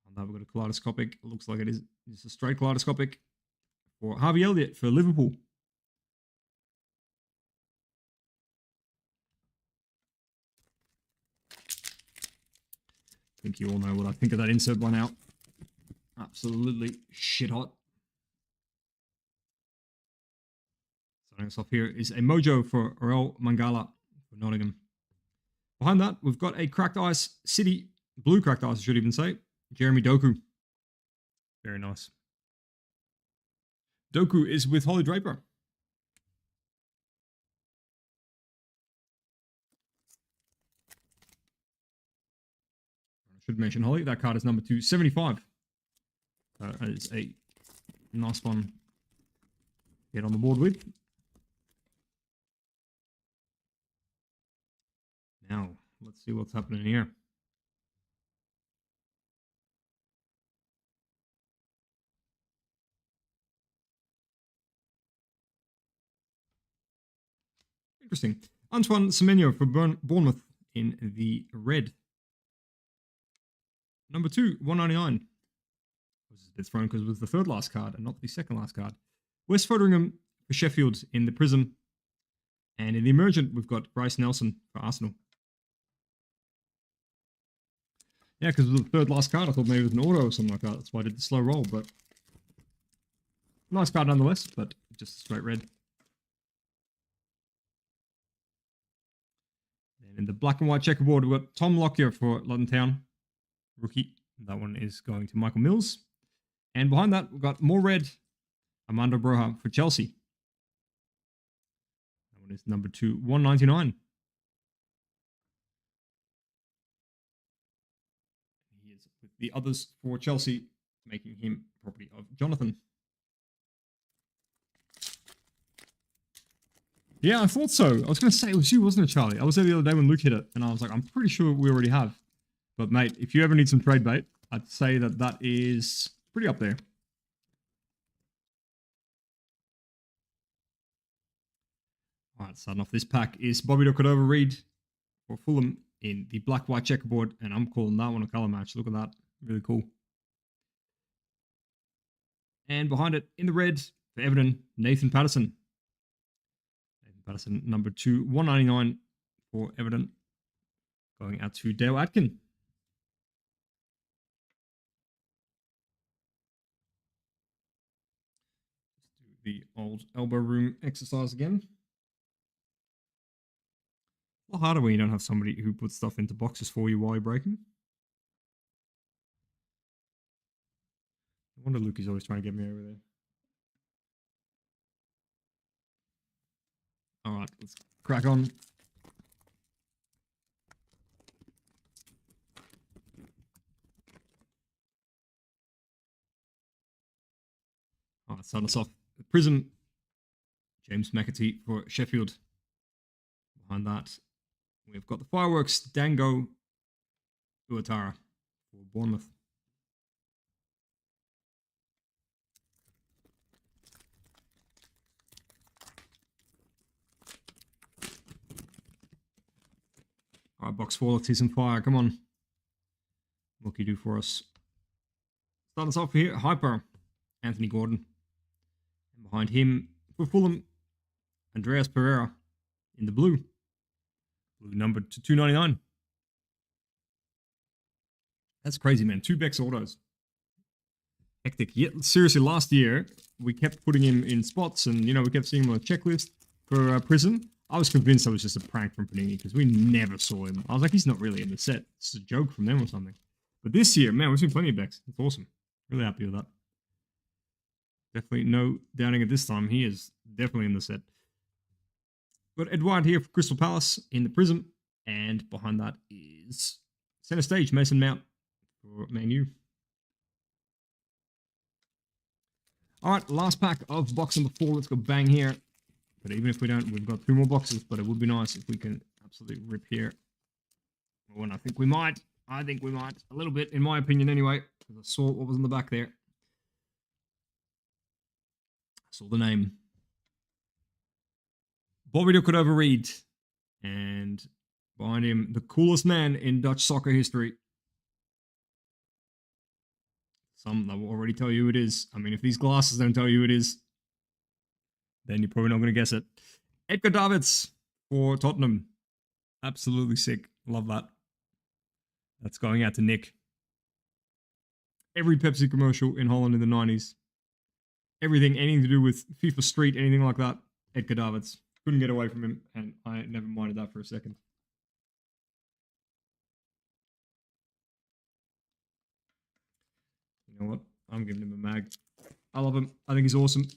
And now we've got a kaleidoscopic. It looks like it is a straight kaleidoscopic for Harvey Elliott for Liverpool. I think you all know what I think of that insert by now. Absolutely shit hot. Starting us off here is a Mojo for Orel Mangala for Nottingham. Behind that, we've got a Cracked Ice City, blue Cracked Ice, I should even say, Jeremy Doku. Very nice. Doku is with Holly Draper. Should mention Holly. That card is number 275. That is a nice one to get on the board with. Now, let's see what's happening here. Interesting. Antoine Semenyo for Bournemouth in the red. Number 2, 199. I was a bit thrown because it was the third last card and not the second last card. West Foderingham for Sheffield in the Prizm. And in the Emergent, we've got Bryce Nelson for Arsenal. Yeah, because it was the third last card. I thought maybe it was an auto or something like that. That's why I did the slow roll, but nice card nonetheless, but just straight red. And in the black and white checkerboard, we've got Tom Lockyer for Luton Town. Rookie. That one is going to Michael Mills. And behind that, we've got more red. Armando Broja for Chelsea. That one is number 2, 199. He is with the others for Chelsea, making him property of Jonathan. Yeah, I thought so. I was going to say it was you, wasn't it, Charlie? I was there the other day when Luke hit it, and I was like, I'm pretty sure we already have. But mate, if you ever need some trade bait, I'd say that is pretty up there. All right, starting off this pack is Bobby Reed for Fulham in the black-white checkerboard, and I'm calling that one a color match. Look at that. Really cool. And behind it, in the red, for Everton, Nathan Patterson. Nathan Patterson, number 2, 199 for Everton. Going out to Dale Atkin. Let's do the old elbow room exercise again. A lot harder when you don't have somebody who puts stuff into boxes for you while you're breaking. I wonder Luke is always trying to get me over there. All right, let's crack on. All right, start us off. Prizm, James McAtee for Sheffield. Behind that, we've got the Fireworks, Dango Uatara for Bournemouth. All right, box 4, let's see some fire. Come on. What can you do for us? Start us off here. Hyper, Anthony Gordon. And behind him, for Fulham, Andreas Pereira in the blue. Blue number to 299. That's crazy, man. 2 Bex autos. Hectic. Yeah, seriously, last year, we kept putting him in spots and, we kept seeing him on a checklist for Prizm. I was convinced that was just a prank from Panini because we never saw him. I was like, he's not really in the set. It's a joke from them or something. But this year, man, we've seen plenty of Bex. That's awesome. Really happy with that. Definitely no doubting it this time. He is definitely in the set. Got Edouard here for Crystal Palace in the Prizm. And behind that is center stage, Mason Mount for Man U. All right, last pack of box number 4. Let's go bang here. But even if we don't, we've got 2 more boxes. But it would be nice if we can absolutely rip here. Oh, and I think we might. A little bit, in my opinion anyway. Because I saw what was in the back there. I saw the name. Bobby Reed. And behind him, the coolest man in Dutch soccer history. Some that will already tell you who it is. I mean, if these glasses don't tell you who it is, then you're probably not going to guess it. Edgar Davids for Tottenham. Absolutely sick. Love that. That's going out to Nick. Every Pepsi commercial in Holland in the 90s. Everything, anything to do with FIFA Street, anything like that. Edgar Davids. Couldn't get away from him, and I never minded that for a second. You know what? I'm giving him a mag. I love him. I think he's awesome.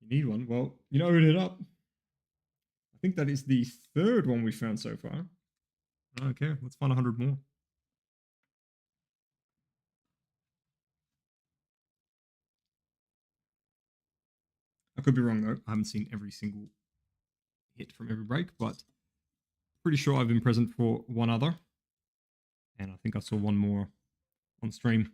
You need one? Well, who did it up? I think that is the 3rd one we found so far. I don't care. Let's find 100 more. I could be wrong, though. I haven't seen every single hit from every break, but pretty sure I've been present for one other. And I think I saw one more on stream.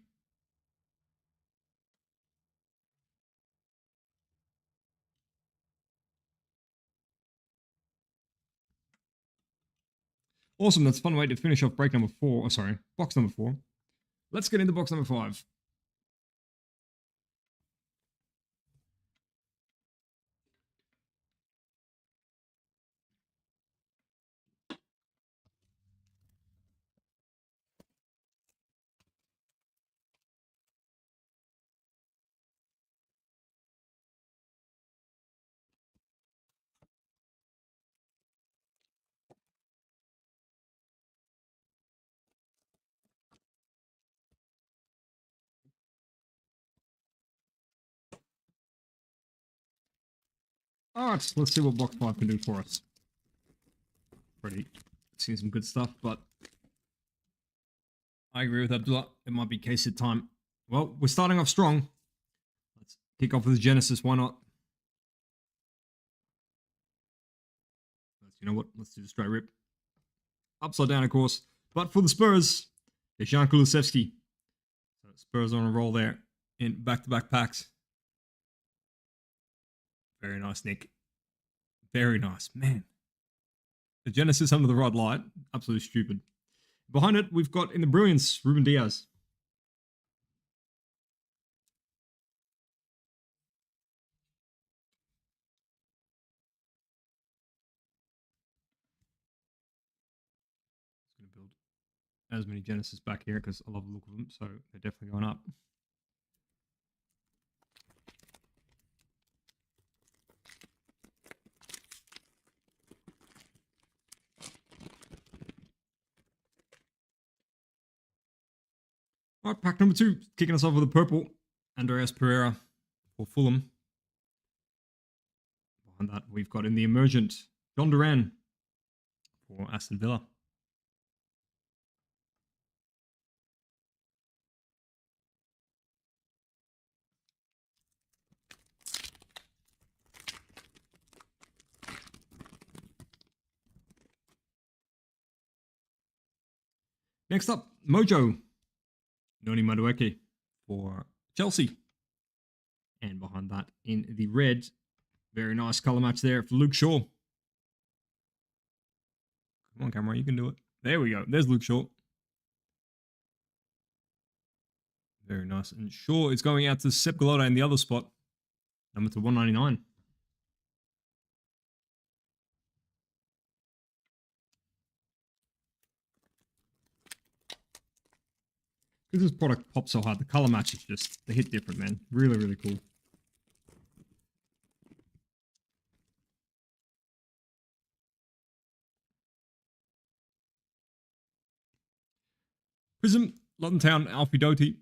Awesome, that's a fun way to finish off break number 4. Oh, sorry, box number 4. Let's get into box number 5. Alright, let's see what box 5 can do for us. Already seen some good stuff, but I agree with Abdullah. It might be case hit time. Well, we're starting off strong. Let's kick off with Genesis. Why not? You know what? Let's do the straight rip. Upside down, of course. But for the Spurs, it's Jan Kulusevski. So Spurs on a roll there in back-to-back packs. Very nice, Nick. Very nice, man. The Genesis under the rod light, absolutely stupid. Behind it, we've got in the Brilliance, Ruben Diaz. Just going to build as many Genesis back here because I love the look of them, so they're definitely going up. All right, pack number 2, kicking us off with a purple. Andreas Pereira for Fulham. Behind that, we've got in the Emergent, John Duran for Aston Villa. Next up, Mojo, Noni Madueke for Chelsea. And behind that, in the red, very nice colour match there for Luke Shaw. Come on, camera, you can do it. There we go. There's Luke Shaw. Very nice. And Shaw is going out to Sepp Galota in the other spot. Number to 199. Because this product pops so hard, the color match is just, they hit different, man. Really, really cool. Prizm, Luton Town, Alfie Doughty.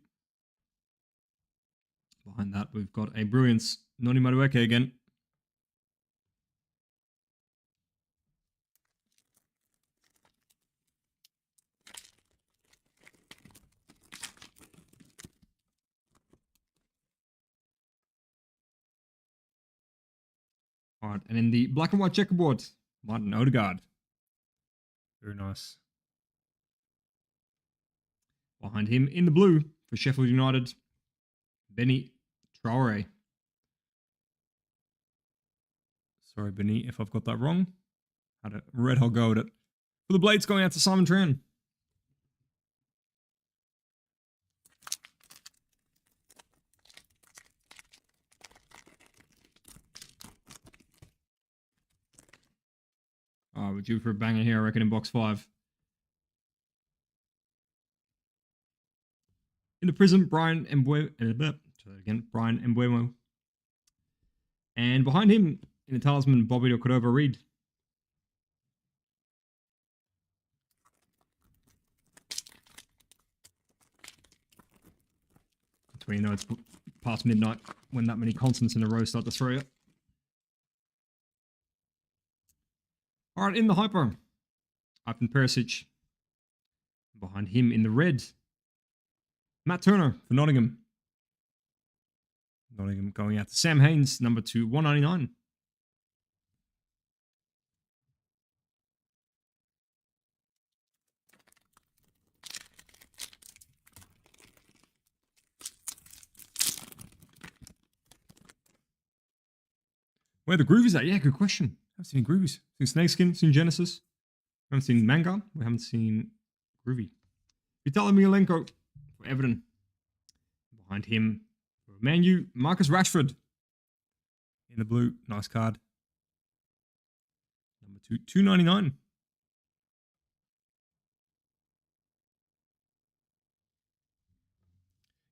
Behind that, we've got a Brilliance, Noni Madueke again. All right, and in the black and white checkerboard, Martin Odegaard. Very nice. Behind him in the blue for Sheffield United, Benny Traore. Sorry, Benny, if I've got that wrong. Had a red hot go at it. For the Blades, going out to Simon Tran. Oh, we're due for a banger here, I reckon, in box 5. In the Prizm, Brian Mbeumo. And behind him, in the Talisman, Bobby Cordova-Reid. That's when you know it's past midnight when that many constants in a row start to throw you. All right, in the Hyper, Ivan Perisic. Behind him in the red, Matt Turner for Nottingham. Nottingham going out to Sam Haynes, number 2, 199. Where the Groovies at? Yeah, good question. I haven't seen any Groovies. Seen Snakeskin, seen Genesis. We haven't seen Manga. We haven't seen Groovy. Vitaly Miolenko for Everton. Behind him, for Man U, Marcus Rashford. In the blue, nice card. Number 2, 299.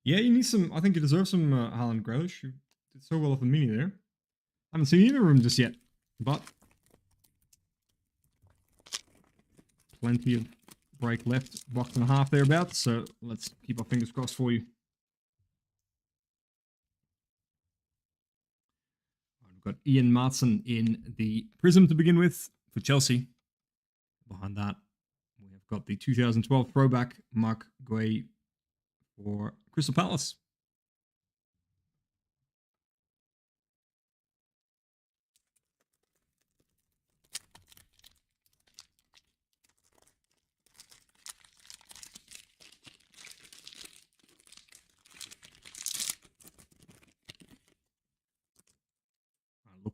Yeah, you need some. I think you deserve some Haaland Grealish. You did so well off the mini there. I haven't seen either of them just yet, but plenty of break left, box and a half thereabouts. So let's keep our fingers crossed for you. We've got Ian Martson in the Prizm to begin with for Chelsea. Behind that, we have got the 2012 throwback Mark Guay for Crystal Palace.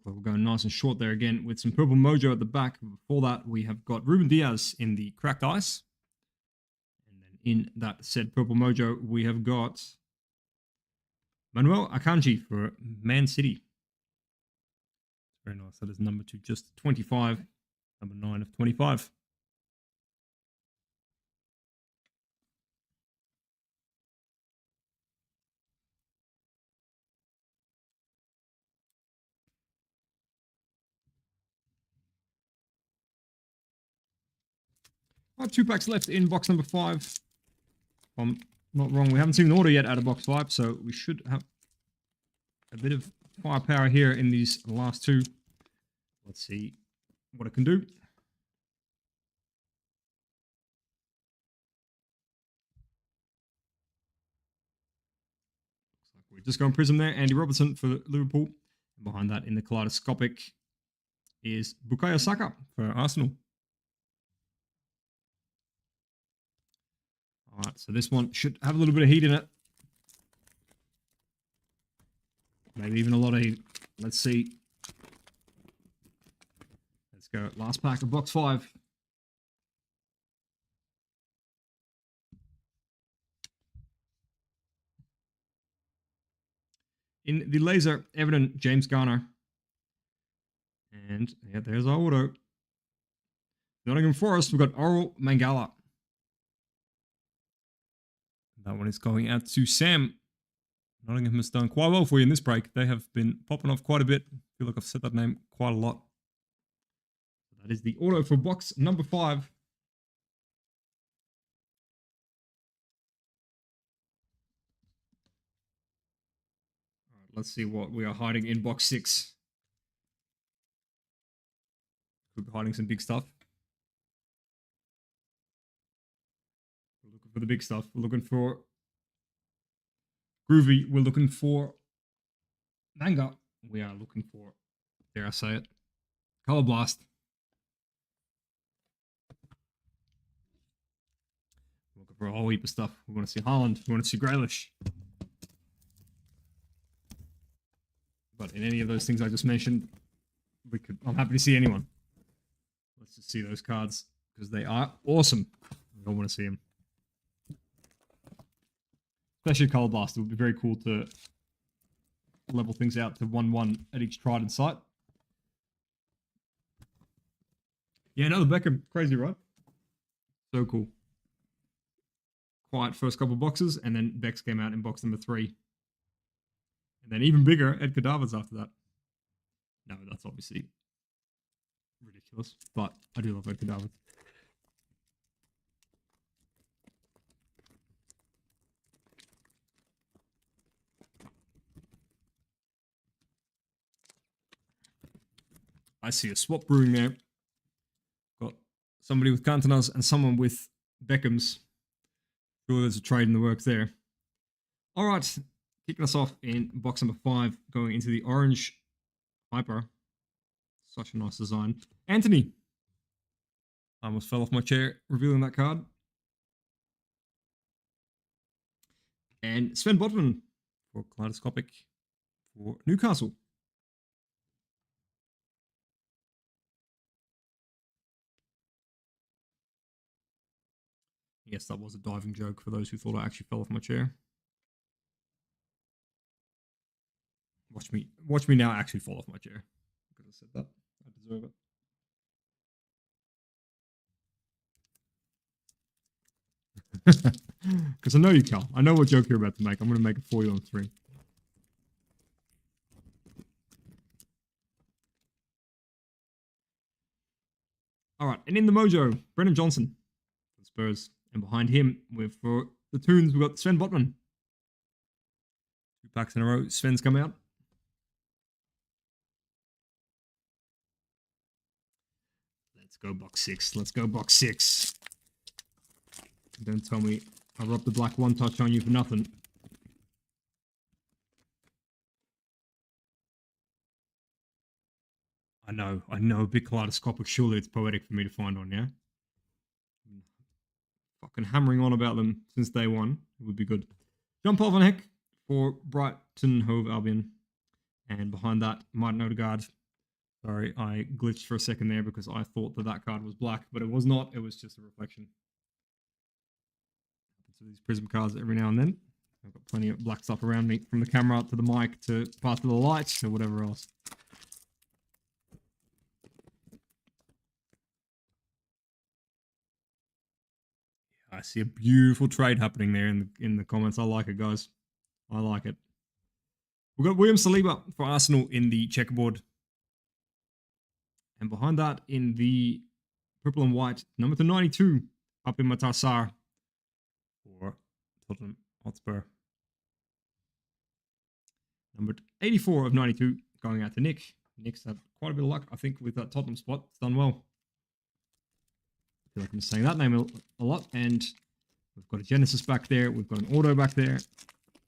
We're going nice and short there again with some Purple Mojo at the back. Before that, we have got Ruben Diaz in the Cracked Ice. And then in that said Purple Mojo, we have got Manuel Akanji for Man City. Very nice. That is number 2, just 25. Number 9 of 25. All right, 2 packs left in box number 5. If I'm not wrong, we haven't seen an order yet out of box 5, so we should have a bit of firepower here in these last 2. Let's see what it can do. Looks like we're just going Prizm there. Andy Robertson for Liverpool. And behind that in the kaleidoscopic is Bukayo Saka for Arsenal. All right, so this one should have a little bit of heat in it. Maybe even a lot of heat. Let's see. Let's go. Last pack of box 5. In the laser, Everton, James Garner. And yeah, there's our auto. Nottingham Forest, we've got Oral Mangala. That one is going out to Sam. Nottingham has done quite well for you in this break. They have been popping off quite a bit. I feel like I've said that name quite a lot. That is the auto for box number 5. All right, let's see what we are hiding in box 6. Could be hiding some big stuff. We're looking for the big stuff. We're looking for Groovy. We're looking for Manga. We are looking for, dare I say it, Color Blast. We're looking for a whole heap of stuff. We want to see Haaland. We want to see Grealish. But in any of those things I just mentioned, I'm happy to see anyone. Let's just see those cards because they are awesome. I don't want to see them. Especially Color Blast. It would be very cool to level things out to 1-1 at each Trident site. Yeah, another Beckham. Crazy, right? So cool. Quiet first couple boxes, and then Bex came out in box number 3. And then even bigger, Edgar Davids after that. No, that's obviously ridiculous, but I do love Edgar Davids. I see a swap brewing there. Got somebody with Cantonas and someone with Beckhams. Sure, there's a trade in the works there. All right, kicking us off in box number 5, going into the orange Hyper. Such a nice design. Anthony. I almost fell off my chair revealing that card. And Sven Botman for Kaleidoscopic for Newcastle. Yes, that was a diving joke for those who thought I actually fell off my chair. Watch me now actually fall off my chair. Because I said that. I deserve it. Because I know you can. I know what joke you're about to make. I'm going to make it for you on 3. All right, and in the mojo, Brennan Johnson for Spurs. And behind him, for the Toons, we've got Sven Botman. 2 packs in a row. Sven's come out. Let's go box 6. Let's go box 6. Don't tell me I rubbed the black 1 touch on you for nothing. I know, big kaleidoscopic. Surely it's poetic for me to find on, yeah? Fucking hammering on about them since day 1. It would be good. Jean-Paul Van Heck for Brighton Hove Albion. And behind that, Martin Odegaard Sorry, I glitched for a second there because I thought that card was black, but it was not. It was just a reflection. So these Prism cards every now and then. I've got plenty of black stuff around me, from the camera to the mic to part of the lights to whatever else. I see a beautiful trade happening there in the comments. I like it, guys. I like it. We've got William Saliba for Arsenal in the checkerboard. And behind that, in the purple and white, number 92, Papi Matar Sarr for Tottenham Hotspur. Numbered 84 of 92, going out to Nick. Nick's had quite a bit of luck, I think, with that Tottenham spot. It's done well. I feel like I'm saying that name a lot. And we've got a Genesis back there. We've got an auto back there.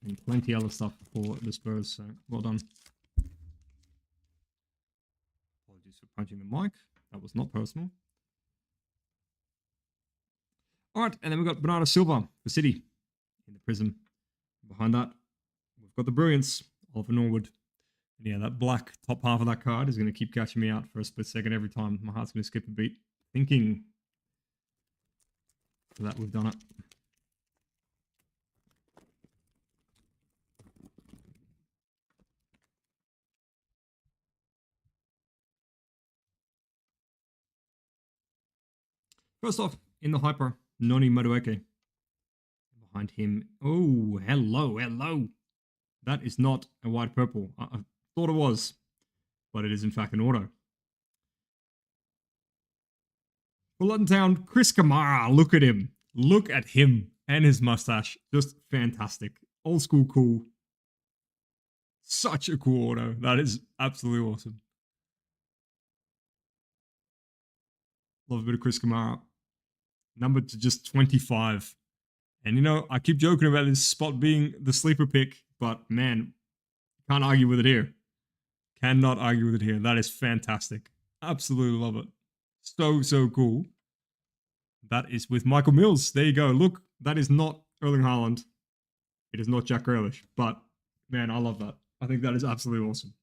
And plenty other stuff for the Spurs. So, well done. Apologies for punching the mic. That was not personal. All right, and then we've got Bernardo Silva for City in the Prism. Behind that, we've got the Brilliance, Oliver Norwood. And yeah, that black top half of that card is going to keep catching me out for a split second every time. My heart's going to skip a beat, thinking that we've done it. First off, in the Hyper, Noni Madueke. Behind him, oh, hello. That is not a white purple. I thought it was, but it is in fact an auto. For Luton Town, Chris Kamara, look at him. Look at him and his mustache. Just fantastic. Old school cool. Such a cool auto. That is absolutely awesome. Love a bit of Chris Kamara. Numbered to just 25. And you know, I keep joking about this spot being the sleeper pick, but man, can't argue with it here. Cannot argue with it here. That is fantastic. Absolutely love it. So cool. That is with Michael Mills. There you go. Look, that is not Erling Haaland. It is not Jack Grealish. But man, I love that. I think that is absolutely awesome.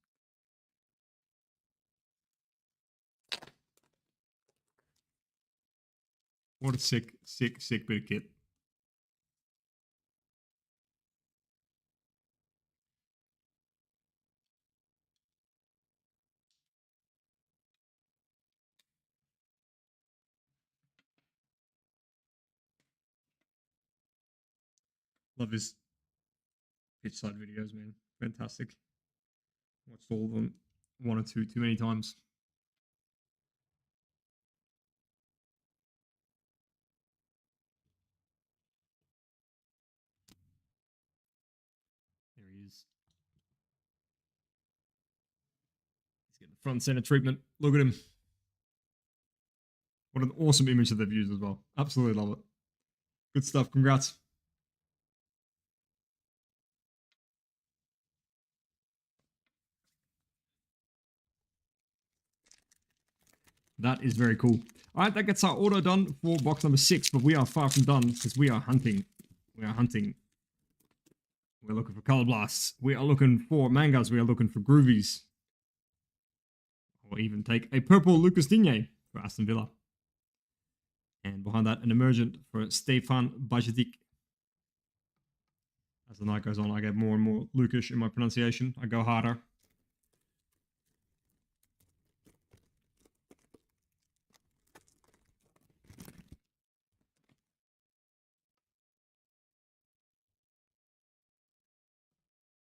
What a sick bit of kit. Love his pitch side videos, man. Fantastic. Watched all of them one or two too many times. There he is. He's getting the front center treatment. Look at him. What an awesome image that they've used as well. Absolutely love it. Good stuff. Congrats. That is very cool. All right, that gets our auto done for box number 6, but we are far from done because we are hunting. We are hunting. We're looking for color blasts. We are looking for mangas. We are looking for groovies. Or even take a purple Lucas Digne for Aston Villa. And behind that, an emergent for Stefan Bajcetic. As the night goes on, I get more and more Lukish in my pronunciation. I go harder.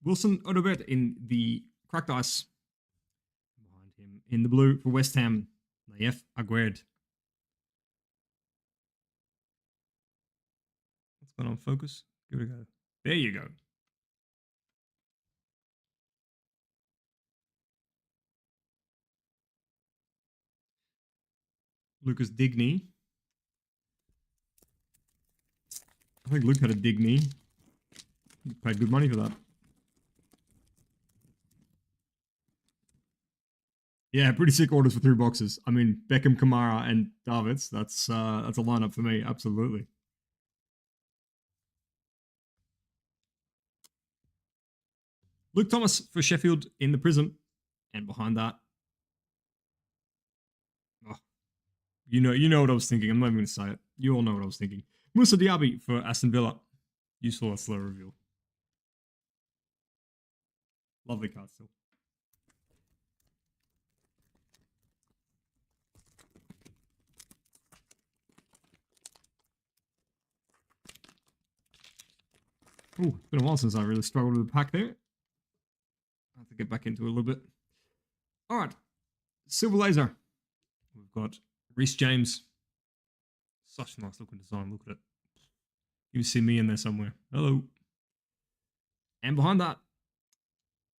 Wilson Odobert in the cracked ice. Behind him in the blue for West Ham, Naif Aguerd. What's going on, focus? Give it a go. There you go. Lucas Digne. I think Luke had a Digne. He paid good money for that. Yeah, pretty sick orders for 3 boxes. I mean, Beckham, Kamara, and Davids. That's a lineup for me. Absolutely. Luke Thomas for Sheffield in the Prism. And behind that, You know what I was thinking. I'm not even going to say it. You all know what I was thinking. Moussa Diaby for Aston Villa. You saw that slow reveal. Lovely card still. Oh, it's been a while since I really struggled with the pack there. I have to get back into it a little bit. All right. Silver Laser. We've got Reece James. Such a nice looking design. Look at it. You see me in there somewhere. Hello. And behind that,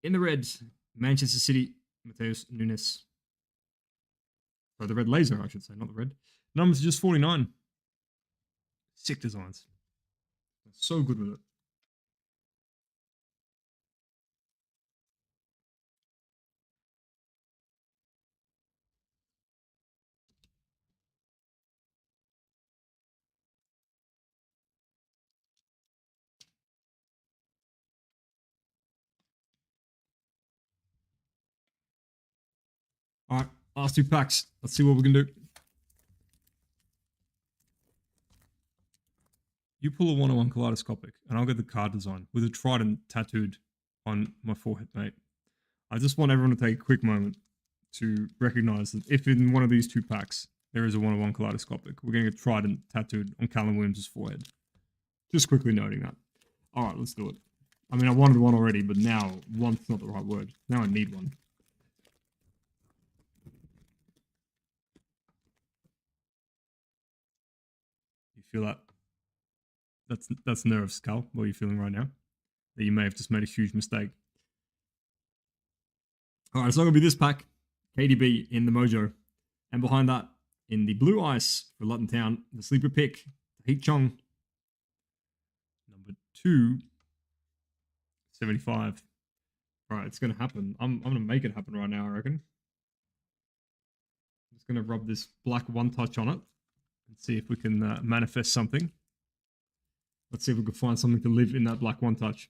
in the red, Manchester City, Mateus Nunes. Oh, the red laser, I should say, not the red. Numbers are just 49. Sick designs. So good with it. All right, last two packs. Let's see what we can do. You pull a 101 kaleidoscopic, and I'll get the card design with a trident tattooed on my forehead, mate. I just want everyone to take a quick moment to recognize that if in one of these two packs there is a 101 kaleidoscopic, we're getting a trident tattooed on Callum Williams' forehead. Just quickly noting that. All right, let's do it. I mean, I wanted one already, but now one's not the right word. Now I need one. You feel that? That's nerves, Cal. What are you feeling right now? That you may have just made a huge mistake. All right, it's not going to be this pack. KDB in the Mojo. And behind that, in the blue ice for Luton Town, the sleeper pick, Heat Chong. Number 275. All right, it's going to happen. I'm going to make it happen right now, I reckon. I'm just going to rub this black one touch on it and see if we can manifest something. Let's see if we can find something to live in that black one touch.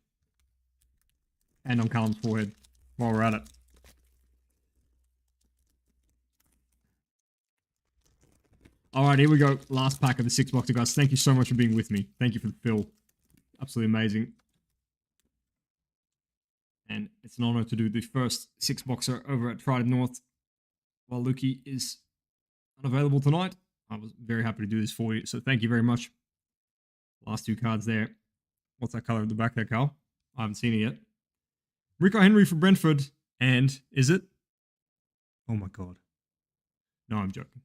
And on Callum's forehead while we're at it. All right, here we go. Last pack of the 6-boxer, guys. Thank you so much for being with me. Thank you for the fill. Absolutely amazing. And it's an honor to do the first 6-boxer over at Trident North while Lukey is unavailable tonight. I was very happy to do this for you, so thank you very much. Last two cards there. What's that color at the back there, Carl? I haven't seen it yet. Rico Henry for Brentford. And is it? Oh my God. No, I'm joking.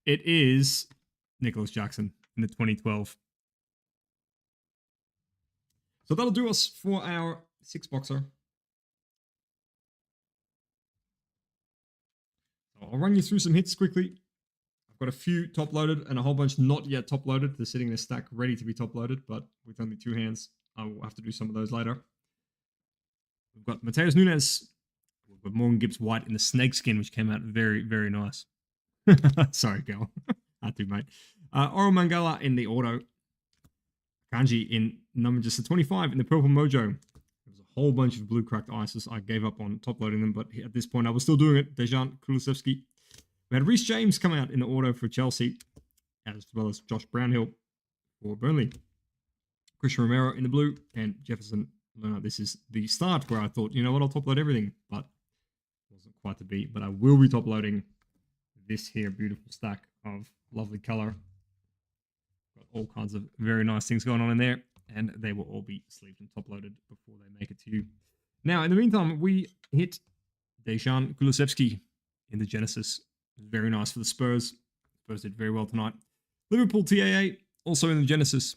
It is Nicholas Jackson in the 2012. So that'll do us for our 6-boxer. So I'll run you through some hits quickly. I've got a few top-loaded and a whole bunch not yet top-loaded. They're sitting in a stack ready to be top-loaded, but with only 2 hands, I will have to do some of those later. We've got Mateus Nunes. We've got Morgan Gibbs-White in the snakeskin, which came out very, very nice. Sorry, Gal. I do, mate. Oro Mangala in the auto. Kanji in number just a 25 in the purple mojo. There was a whole bunch of blue cracked ices. I gave up on top-loading them, but at this point, I was still doing it. Dejan Kulusevski. We had Reece James come out in the auto for Chelsea, as well as Josh Brownhill for Burnley. Christian Romero in the blue, and Jefferson Lerner. This is the start where I thought, you know what, I'll top-load everything, but it wasn't quite to be. But I will be top-loading this here beautiful stack of lovely color. Got all kinds of very nice things going on in there, and they will all be sleeved and top-loaded before they make it to you. Now, in the meantime, we hit Dejan Kulusevski in the Genesis. Very nice for the Spurs. Spurs did very well tonight. Liverpool TAA, also in the Genesis.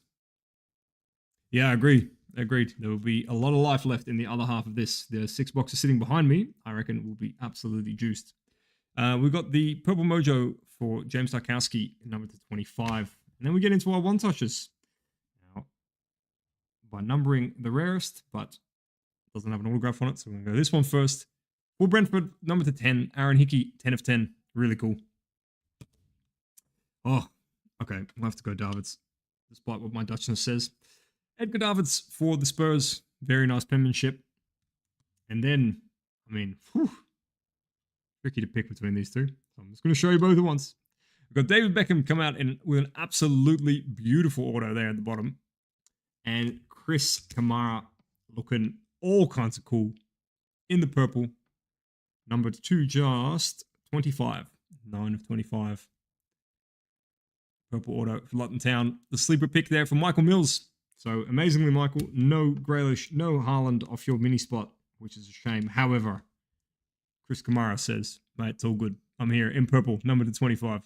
Yeah, I agree. Agreed. There will be a lot of life left in the other half of this. The 6-boxer sitting behind me, I reckon, will be absolutely juiced. We've got the Purple Mojo for James Tarkowski, number to 25. And then we get into our one-touches. Now, by numbering the rarest, but it doesn't have an autograph on it, so we're going to go this one first. For Brentford, number to 10, Aaron Hickey, 10 of 10. Really cool. Oh, okay. We'll have to go Davids, despite what my Dutchness says. Edgar Davids for the Spurs. Very nice penmanship. And then, I mean, tricky to pick between these two. So I'm just going to show you both at once. We've got David Beckham come out with an absolutely beautiful auto there at the bottom. And Chris Kamara looking all kinds of cool in the purple. Number 2, just 25. 9 of 25. Purple auto for Luton Town. The sleeper pick there for Michael Mills. So amazingly, Michael, no Grealish, no Haaland off your mini spot, which is a shame. However, Chris Kamara says, mate, it's all good. I'm here in purple, number to 25.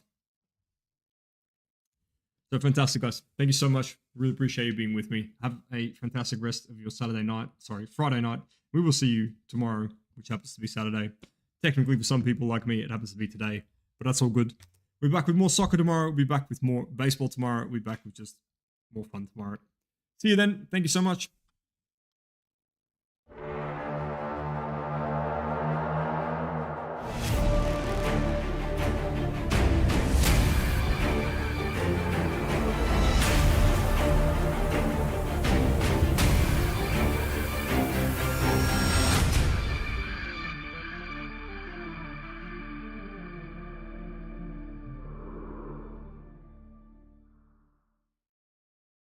So fantastic, guys. Thank you so much. Really appreciate you being with me. Have a fantastic rest of your Friday night. We will see you tomorrow, which happens to be Saturday. Technically, for some people like me, it happens to be today, but that's all good. We'll be back with more soccer tomorrow. We'll be back with more baseball tomorrow. We'll be back with just more fun tomorrow. See you then. Thank you so much.